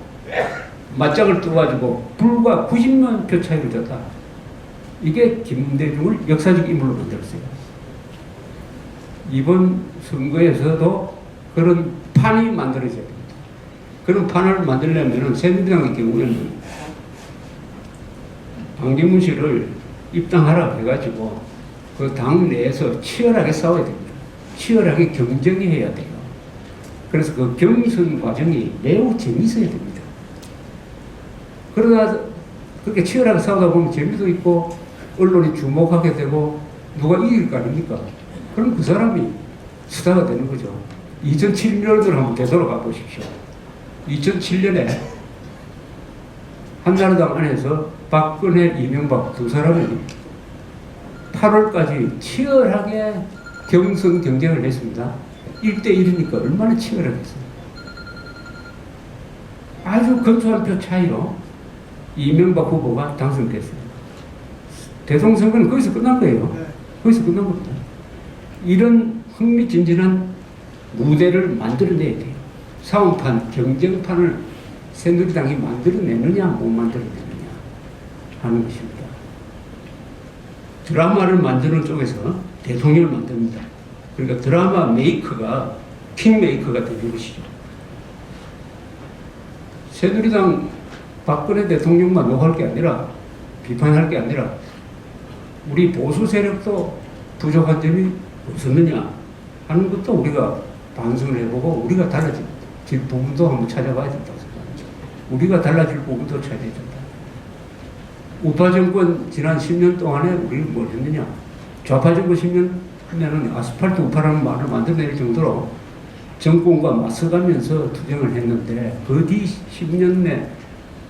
맞짱을 떠가지고 불과 90만 표 차이를 졌다. 이게 김대중을 역사적 인물로 만들었어요. 이번 선거에서도 그런 판이 만들어져야 됩니다. 그런 판을 만들려면 새누리당의 경우에는 황교안 씨를 입당하라 해가지고 그 당 내에서 치열하게 싸워야 됩니다. 치열하게 경쟁해야 돼요. 그래서 그 경선 과정이 매우 재미있어야 됩니다. 그러다 그렇게 치열하게 싸우다 보면 재미도 있고 언론이 주목하게 되고 누가 이길 거 아닙니까? 그럼 그 사람이 스타가 되는 거죠. 2007년으로 한번 되돌아가 보십시오. 2007년에 한나라당 안에서 박근혜, 이명박 두 사람이 8월까지 치열하게 경선 경쟁을 했습니다. 1대1이니까 얼마나 치열하겠어요. 아주 근소한 표 차이로 이명박 후보가 당선됐어요. 대통령 선거는 거기서 끝난 거예요. 거기서 끝난 겁니다. 이런 흥미진진한 무대를 만들어내야 돼요. 사원판, 경쟁판을 새누리당이 만들어내느냐 못 만들어내느냐 하는 것입니다. 드라마를 만드는 쪽에서 대통령을 만듭니다. 그러니까 드라마 메이커가 킹메이커가 되는 것이죠. 새누리당 박근혜 대통령만 욕할 게 아니라 비판할 게 아니라 우리 보수 세력도 부족한 점이 없었느냐 하는 것도 우리가 반성을 해보고 우리가 달라질 부분도 한번 찾아봐야 된다고 생각합니다. 우리가 달라질 부분도 찾아야 된다. 우파 정권 지난 10년 동안에 우리는 뭘 했느냐? 좌파 정권 10년 하면은 아스팔트 우파라는 말을 만들어낼 정도로 정권과 맞서가면서 투쟁을 했는데 그 뒤 10년 내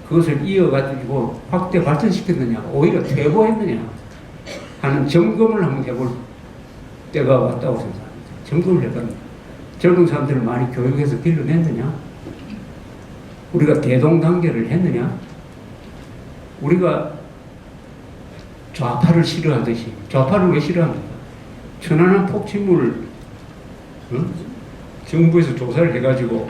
그것을 이어가지고 확대 발전시켰느냐 오히려 퇴보했느냐 하는 점검을 한번 해볼 때가 왔다고 생각합니다. 점검을 해봤는데 젊은 사람들을 많이 교육해서 길러냈느냐? 우리가 대동단계를 했느냐? 우리가 좌파를 싫어하듯이 좌파를 왜 싫어합니까? 천안함 폭침물 정부에서 조사를 해가지고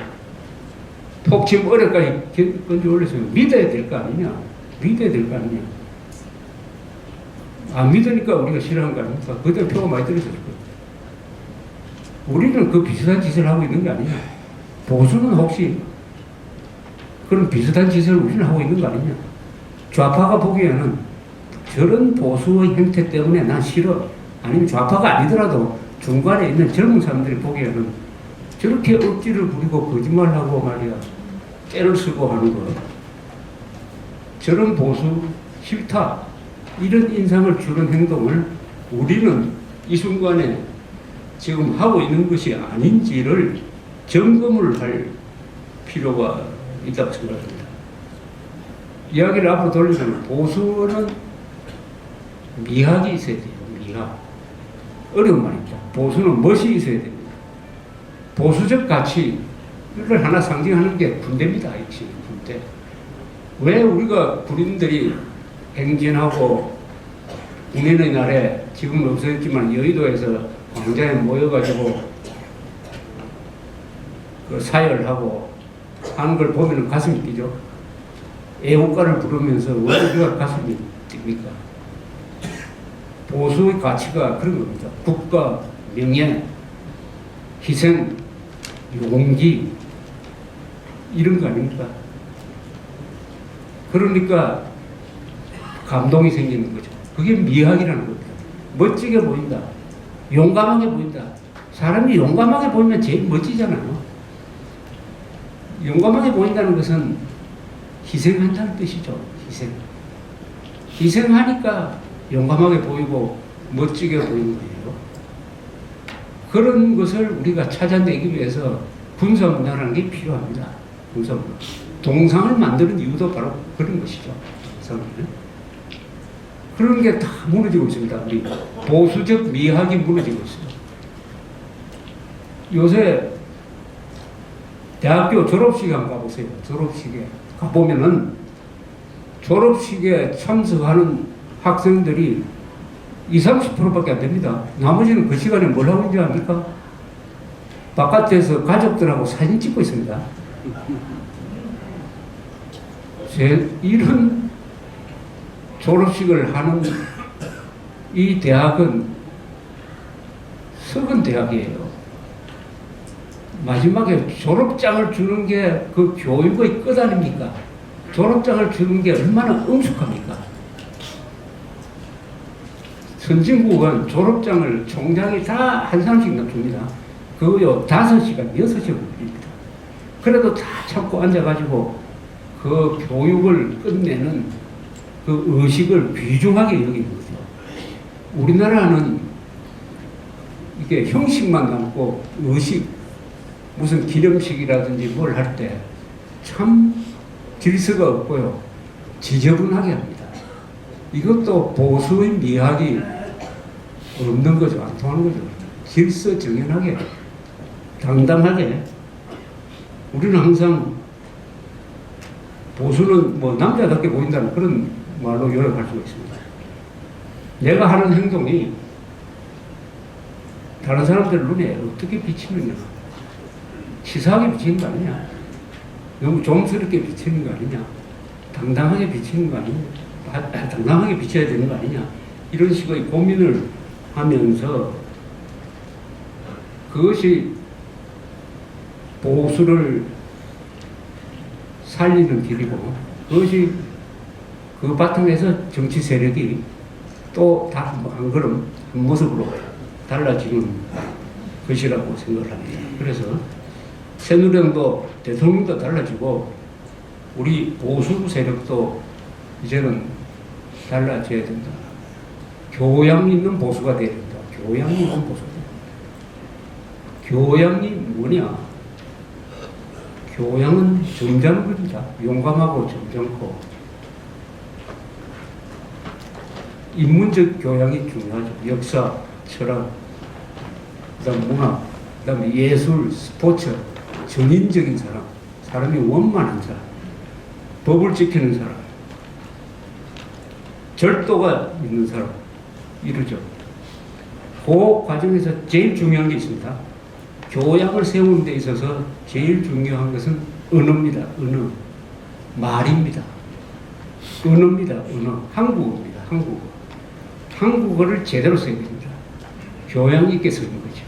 폭침 어뢰까지 건져 올려서 믿어야 될 거 아니냐? 믿어야 될 거 아니냐? 안 믿으니까 우리가 싫어하는 거 아닙니까? 그때 표가 많이 떨어졌을 거예요. 우리는 그 비슷한 짓을 하고 있는 게 아니냐? 보수는 혹시 그런 비슷한 짓을 우리는 하고 있는 거 아니냐? 좌파가 보기에는 저런 보수의 형태 때문에 난 싫어. 아니면 좌파가 아니더라도 중간에 있는 젊은 사람들이 보기에는 저렇게 억지를 부리고 거짓말하고 말이야. 깨를 쓰고 하는 거. 저런 보수 싫다. 이런 인상을 주는 행동을 우리는 이 순간에 지금 하고 있는 것이 아닌지를 점검을 할 필요가 있다고 생각합니다. 이야기를 앞으로 돌리면 보수는 미학이 있어야 돼요. 미학. 어려운 말입니다. 보수는 멋이 있어야 됩니다. 보수적 가치를 하나 상징하는 게 군대입니다. 역시 군대. 왜 우리가 군인들이 행진하고 국민의 날에 지금은 없어졌지만 여의도에서 광장에 모여가지고 그 사열하고 하는 걸 보면 가슴이 뛰죠. 애국가를 부르면서 왜 우리가 가슴이 뜁니까? 보수의 가치가 그런 겁니다. 국가, 명예, 희생, 용기 이런 거 아닙니까? 그러니까 감동이 생기는 거죠. 그게 미학이라는 겁니다. 멋지게 보인다. 용감하게 보인다. 사람이 용감하게 보이면 제일 멋지잖아요. 용감하게 보인다는 것은 희생한다는 뜻이죠. 희생. 희생하니까 용감하게 보이고 멋지게 보이는 거예요. 그런 것을 우리가 찾아내기 위해서 군사문화라는 게 필요합니다. 군사문화. 동상을 만드는 이유도 바로 그런 것이죠. 동상을. 그런 게 다 무너지고 있습니다. 우리 보수적 미학이 무너지고 있어요. 요새 대학교 졸업식에 한번 가보세요. 졸업식에 가보면은 졸업식에 참석하는 학생들이 20, 30%밖에 안 됩니다. 나머지는 그 시간에 뭘 하고 있는지 압니까? 바깥에서 가족들하고 사진 찍고 있습니다. 이런 졸업식을 하는 이 대학은 썩은 대학이에요. 마지막에 졸업장을 주는 게 그 교육의 끝 아닙니까? 졸업장을 주는 게 얼마나 엄숙합니까? 선진국은 졸업장을 총장이 다 한 사람씩 줍니다. 그거요, 5시간, 6시간 걸립니다. 그래도 다 참고 앉아가지고 그 교육을 끝내는 그 의식을 귀중하게 여기는 거죠. 우리나라는 이게 형식만 남고 의식, 무슨 기념식이라든지 뭘 할 때 참 질서가 없고요. 지저분하게 합니다. 이것도 보수의 미학이 없는 거죠. 안 통하는 거죠. 질서 정연하게, 당당하게. 우리는 항상 보수는 뭐 남자답게 보인다는 그런 말로 요약할 수가 있습니다. 내가 하는 행동이 다른 사람들 눈에 어떻게 비치느냐. 치사하게 비치는 거 아니냐. 너무 좀스럽게 비치는 거 아니냐. 당당하게 비치는 거 아니냐. 당당하게 비춰야 되는 거 아니냐. 이런 식의 고민을 하면서 그것이 보수를 살리는 길이고 그것이 그 바탕에서 정치 세력이 또 한 걸음 한 모습으로 달라지는 것이라고 생각을 합니다. 그래서 새누리당도 대통령도 달라지고 우리 보수 세력도 이제는 달라져야 된다. 교양 있는 보수가 돼야 된다. 교양 있는 보수가 교양이 뭐냐? 교양은 점잖은 겁니다. 용감하고 점잖고 인문적 교양이 중요하죠. 역사, 철학, 그다음 문화, 그다음에 예술, 스포츠, 전인적인 사람, 사람이 원만한 사람, 법을 지키는 사람, 절도가 있는 사람, 이러죠. 그 과정에서 제일 중요한 게 있습니다. 교양을 세우는 데 있어서 제일 중요한 것은 언어입니다. 언어. 말입니다. 언어입니다. 언어. 한국어입니다. 한국어. 한국어를 제대로 써야 됩니다. 교양 있게 쓰는 거죠.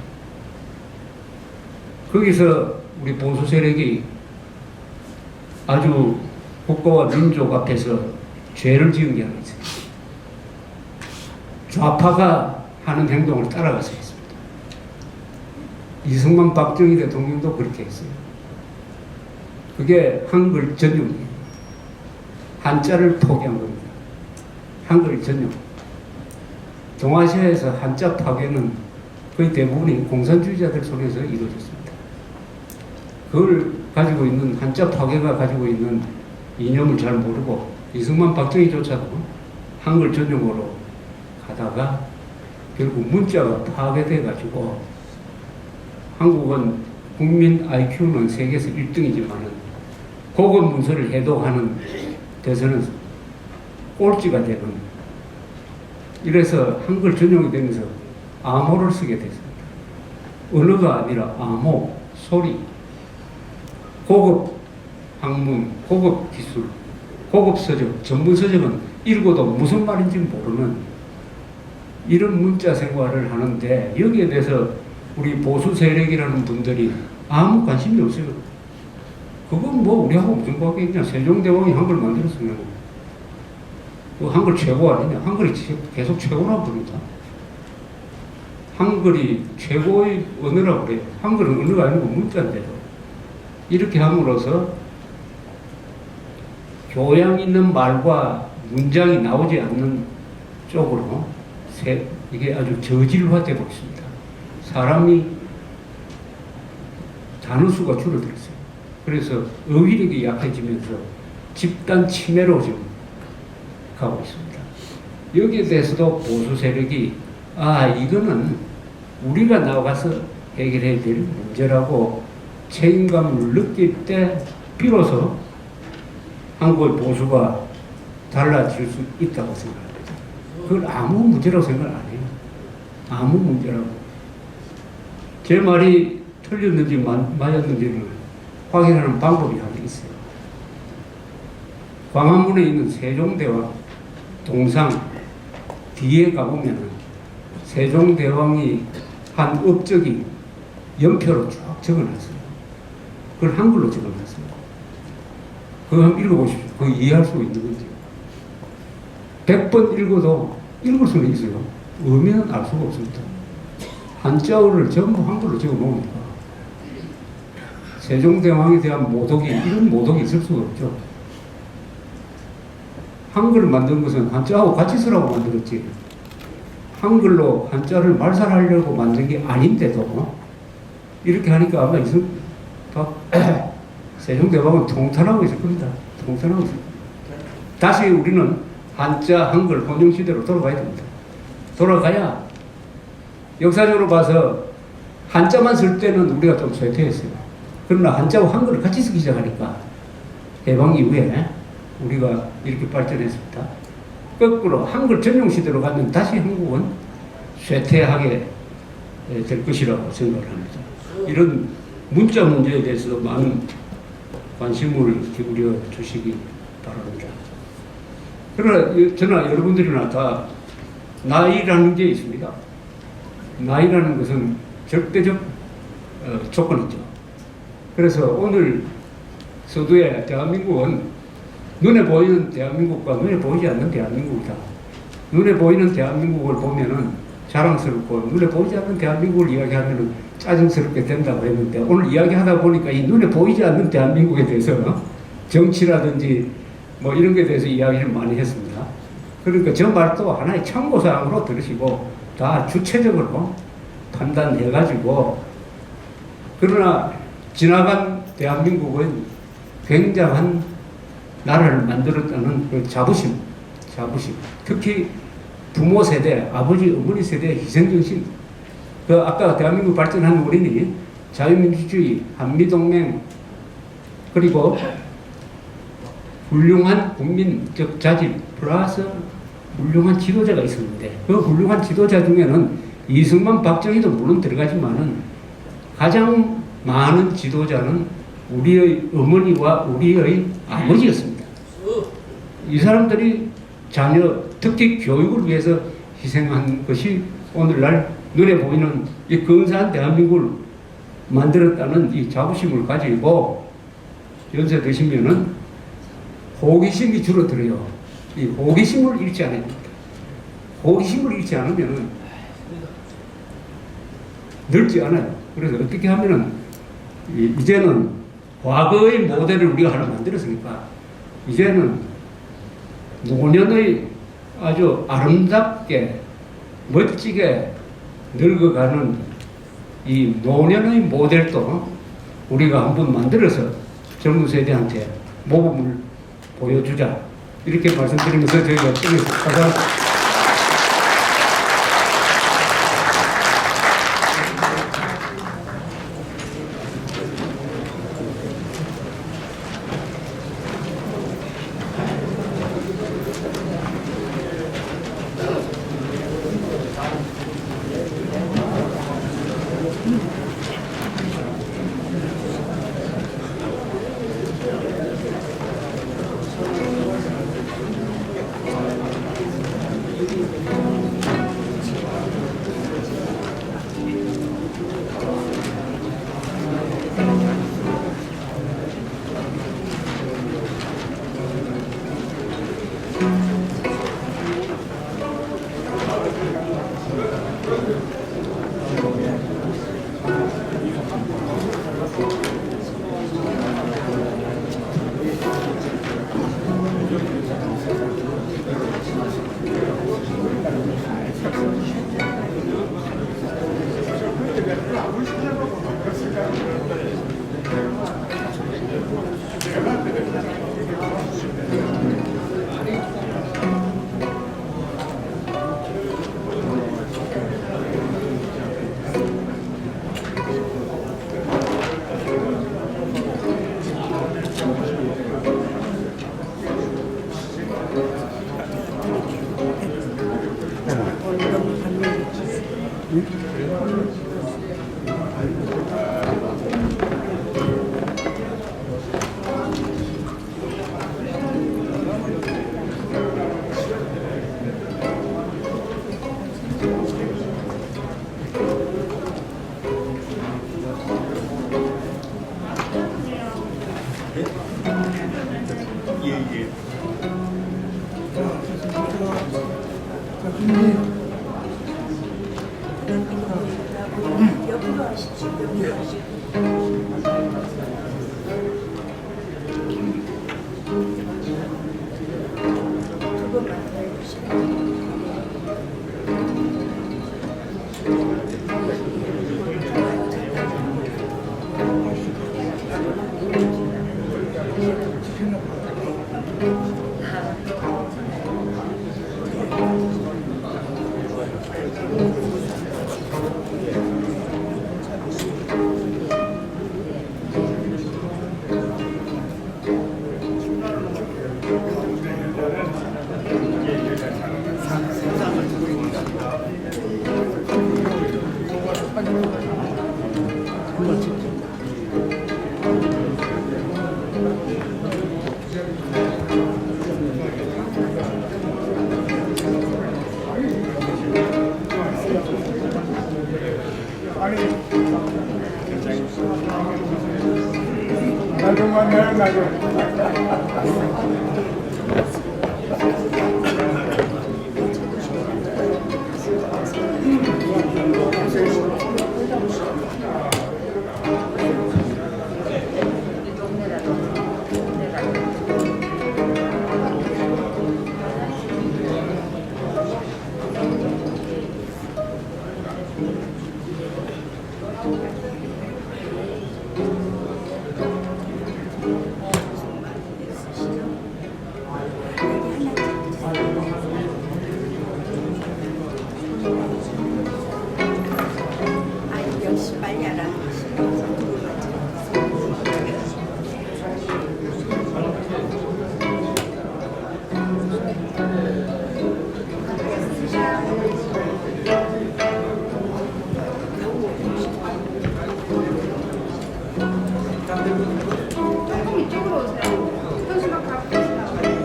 거기서 우리 보수 세력이 아주 국가와 민족 앞에서 죄를 지은 게 하나 있어요. 좌파가 하는 행동을 따라가서 했습니다. 이승만 박정희 대통령도 그렇게 했어요. 그게 한글 전용이에요. 한자를 포기한 겁니다. 한글 전용. 동아시아에서 한자 파괴는 거의 대부분이 공산주의자들 손에서 이루어졌습니다. 그걸 가지고 있는 한자 파괴가 가지고 있는 이념을 잘 모르고 이승만 박정희조차도 한글 전용으로 가다가 결국 문자가 파괴돼 가지고 한국은 국민 IQ는 세계에서 1등이지만은 고급 문서를 해독하는 데서는 꼴찌가 되는, 이래서 한글 전용이 되면서 암호를 쓰게 됐습니다. 언어가 아니라 암호, 소리, 고급 학문, 고급 기술, 고급 서적, 전문 서적은 읽어도 무슨 말인지 모르는 이런 문자 생활을 하는데, 여기에 대해서 우리 보수 세력이라는 분들이 아무 관심이 없어요. 그건 뭐 우리하고 무슨 관계있냐. 세종대왕이 한글 만들었으면 그 한글 최고 아니냐. 한글이 계속 최고라고 부릅니다. 한글이 최고의 언어라고 그래요. 한글은 언어가 아니고 문자인데도. 이렇게 함으로써 교양 있는 말과 문장이 나오지 않는 쪽으로 이게 아주 저질화되고 있습니다. 사람이 단어 수가 줄어들었어요. 그래서 어휘력이 약해지면서 집단 치매로 지금 가고 있습니다. 여기에 대해서도 보수 세력이 이거는 우리가 나가서 해결해야 될 문제라고 책임감을 느낄 때 비로소 한국의 보수가 달라질 수 있다고 생각합니다. 그걸 아무 문제라고 생각 안 해요. 아무 문제라고. 제 말이 틀렸는지 맞았는지를 확인하는 방법이 하나 있어요. 광화문에 있는 세종대왕 동상 뒤에 가보면 세종대왕이 한 업적이 연표로 쭉 적어놨어요. 그걸 한글로 적어놨어요. 그거 한번 읽어보십시오. 그거 이해할 수 있는 거죠. 100번 읽어도 읽을 수는 있어요. 의미는 알 수가 없습니다. 한자어를 전부 한글로 적어 놓으니까 세종대왕에 대한 모독이, 이런 모독이 있을 수가 없죠. 한글을 만든 것은 한자하고 같이 쓰라고 만들었지, 한글로 한자를 말살하려고 만든 게 아닌데도 이렇게 하니까 아마 세종대왕은 통탄하고 있을 겁니다. 통탄하고 있을 겁니다. 다시 우리는 한자, 한글 혼용 시대로 돌아가야 됩니다. 돌아가야 역사적으로 봐서 한자만 쓸 때는 우리가 좀 쇠퇴했어요. 그러나 한자와 한글을 같이 쓰기 시작하니까 해방 이후에 우리가 이렇게 발전했습니다. 거꾸로 한글 전용 시대로 가면 다시 한국은 쇠퇴하게 될 것이라고 생각을 합니다. 이런 문자 문제에 대해서도 많은 관심을 기울여 주시기 바랍니다. 그러나 저나 여러분들이나 다 나이라는 게 있습니다. 나이라는 것은 절대적 조건이죠. 그래서 오늘 서두에 대한민국은 눈에 보이는 대한민국과 눈에 보이지 않는 대한민국이다. 눈에 보이는 대한민국을 보면은 자랑스럽고 눈에 보이지 않는 대한민국을 이야기하면은 짜증스럽게 된다고 했는데, 오늘 이야기하다 보니까 이 눈에 보이지 않는 대한민국에 대해서 정치라든지 뭐 이런 것에 대해서 이야기를 많이 했습니다. 그러니까 저 말도 하나의 참고사항으로 들으시고 다 주체적으로 판단해가지고, 그러나 지나간 대한민국은 굉장한 나라를 만들었다는 그 자부심, 특히 부모 세대, 아버지, 어머니 세대의 희생정신, 그 아까 대한민국 발전한 원인이 자유민주주의, 한미동맹, 그리고 훌륭한 국민적 자질 플러스 훌륭한 지도자가 있었는데, 그 훌륭한 지도자 중에는 이승만, 박정희도 물론 들어가지만은 가장 많은 지도자는 우리의 어머니와 우리의 아버지였습니다. 이 사람들이 자녀, 특히 교육을 위해서 희생한 것이 오늘날 눈에 보이는 이 근사한 대한민국을 만들었다는 이 자부심을 가지고 연세 드시면은 호기심이 줄어들어요. 이 호기심을 잃지 않아야 됩니다. 호기심을 잃지 않으면 늙지 않아요. 그래서 어떻게 하면은 이제는 과거의 모델을 우리가 하나 만들었으니까 이제는 노년의 아주 아름답게 멋지게 늙어가는 이 노년의 모델도 우리가 한번 만들어서 젊은 세대한테 모범을 보여주자 이렇게 말씀드리면서 저희가 끝내겠습니다. 옆으로 하시죠. 옆으로 하시죠. 그것만 더 해주시면. 나중만 내요, 나중. 역시 빨리 하라. 이쪽으로 오세요. 현수막 갖고 계시나 봐요.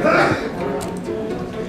하나, 둘, 셋.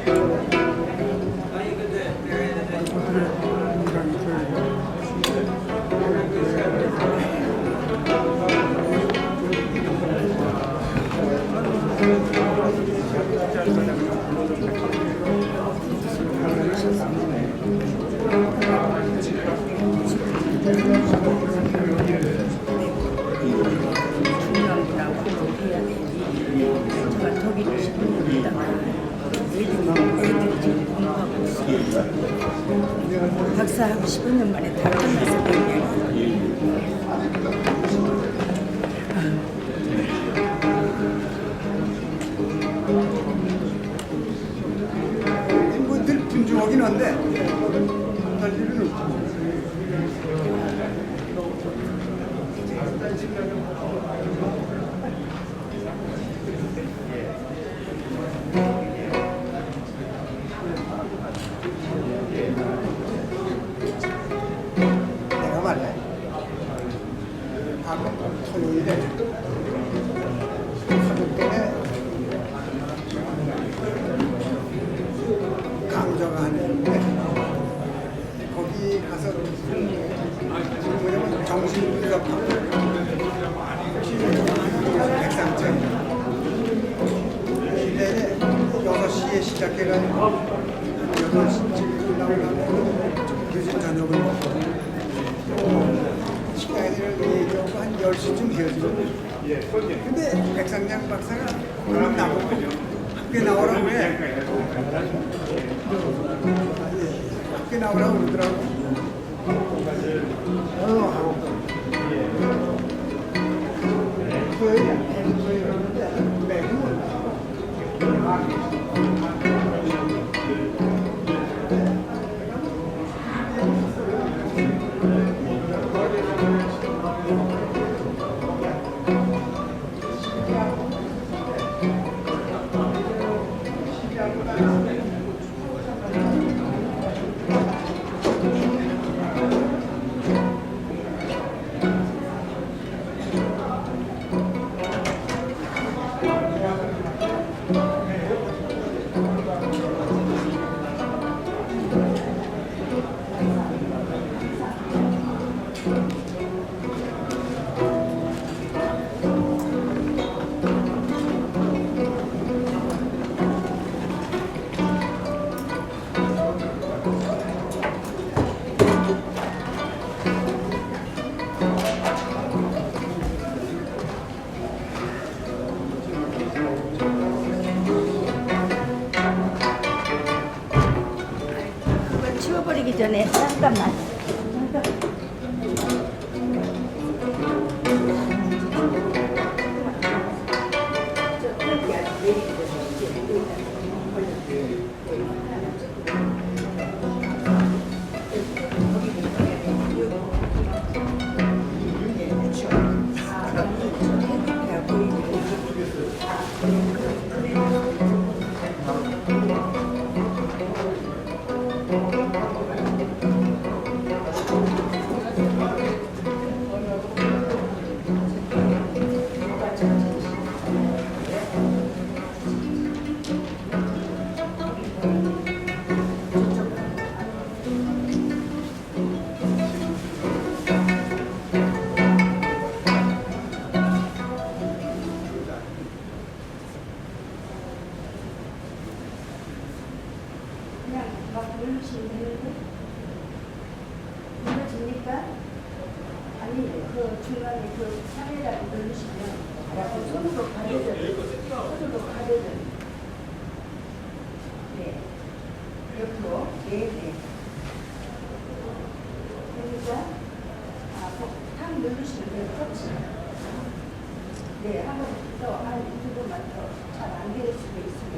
15년 만에 다 끝났어, 백년이. 뭐늘 분주하긴 한데 할 일은 없죠. 내가 말이야. 하루 토요일에 가족들의 강조가 하는데 거기 가서 뭐냐면 정신분석하고 백상체 내내 6시에 시작해가지고 8시쯤 끝나고 늦은 저녁을 먹고 시간을 얘기하고 한 10시쯤 헤어지거든. 근데 백상장 박사가 그럼 나보고 학교에 나오라고 해. 학교에 나오라고 그러더라고. 하고 토요일이야. 토요일인데 매일 못 나와. 그걸 치워버리기 전에 잠깐만. 그냥 막 누르시면 되는데 눌러집니까? 아니 그 중간에 그 상에다가 누르시면 손으로 가려져. 네. 옆으로 네. 그러니까 탁 누르시면 돼요. 터치. 네, 한 번 더, 두 번만 더 잘 안 될 수도 있으면.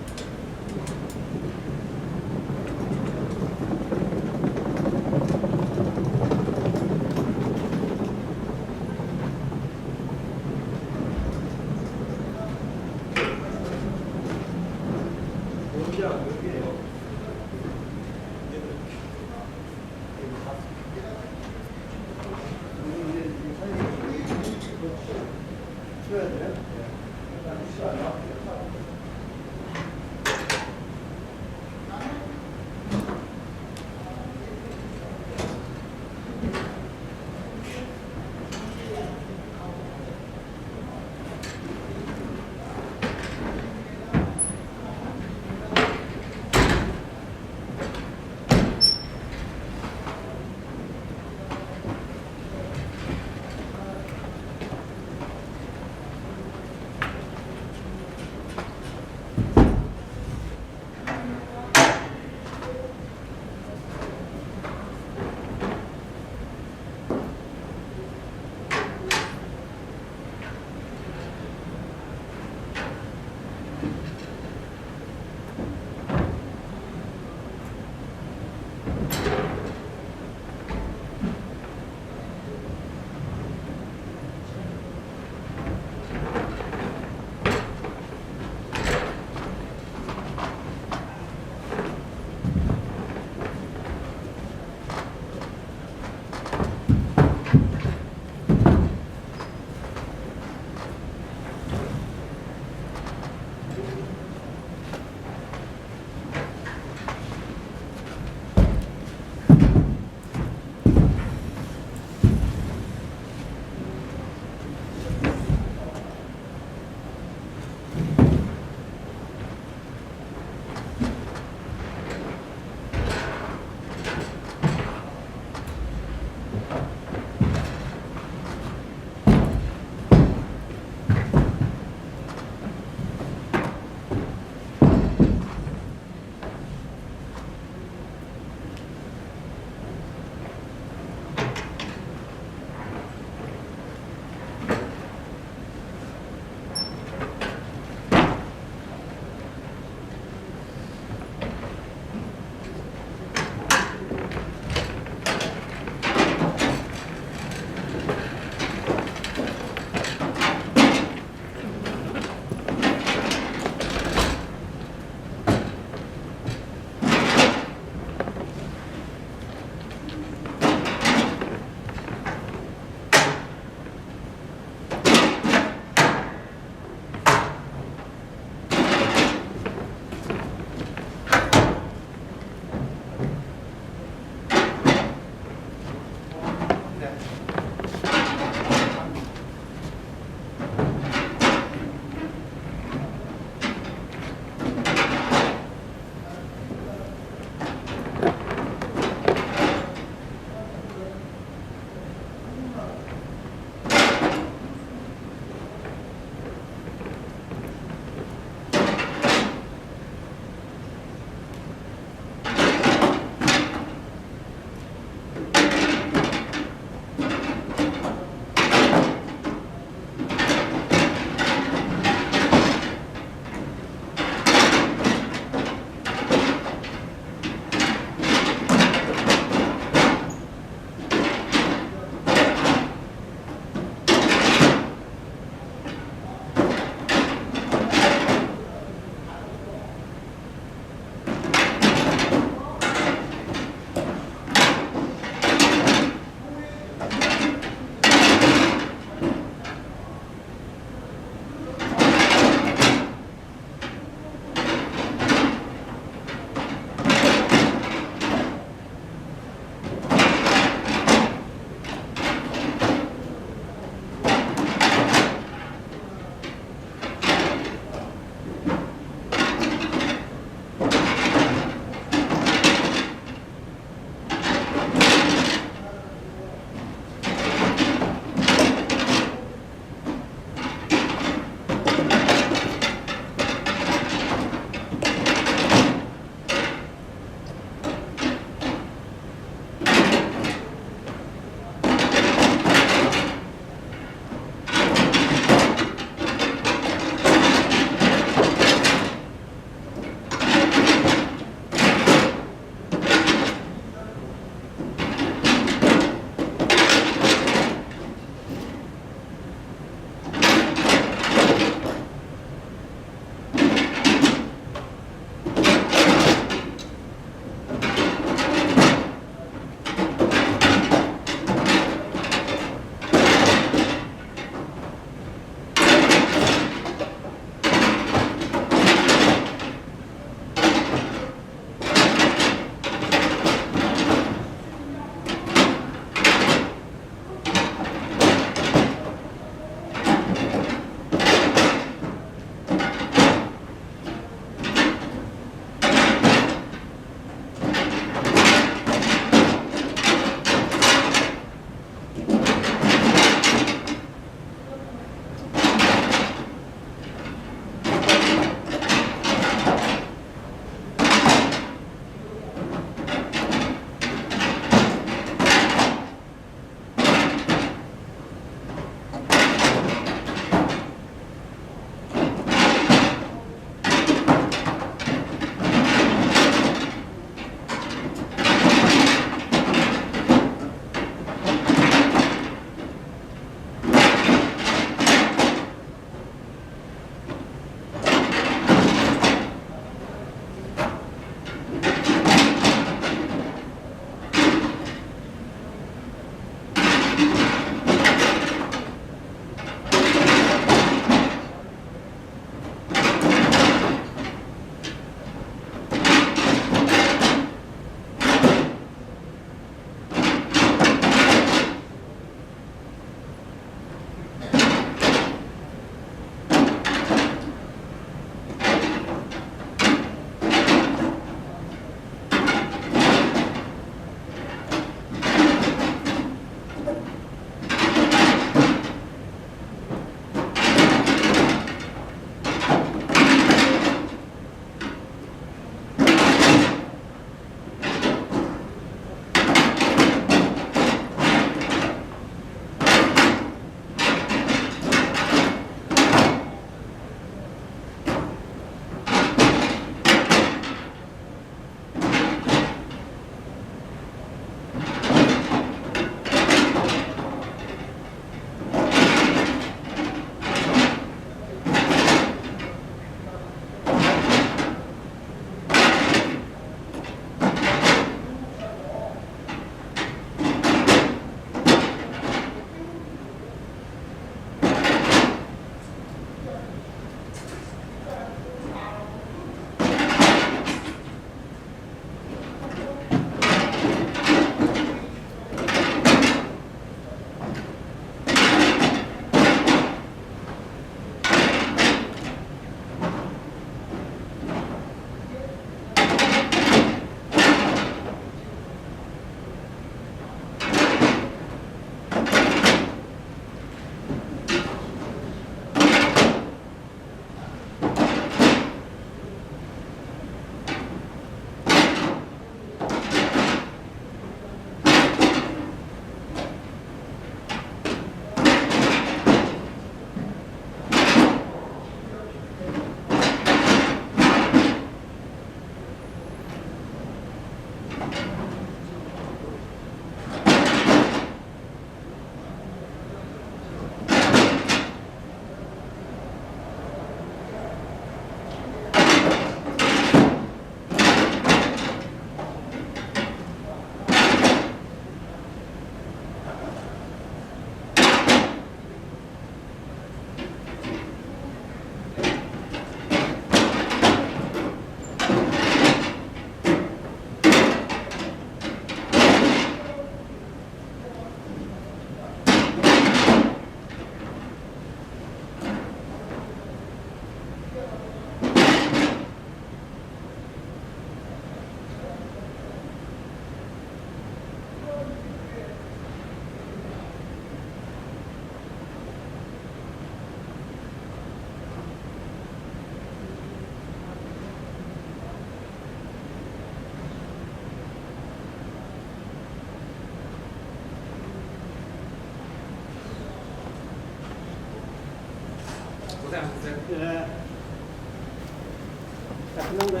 자, 끝난 거예요?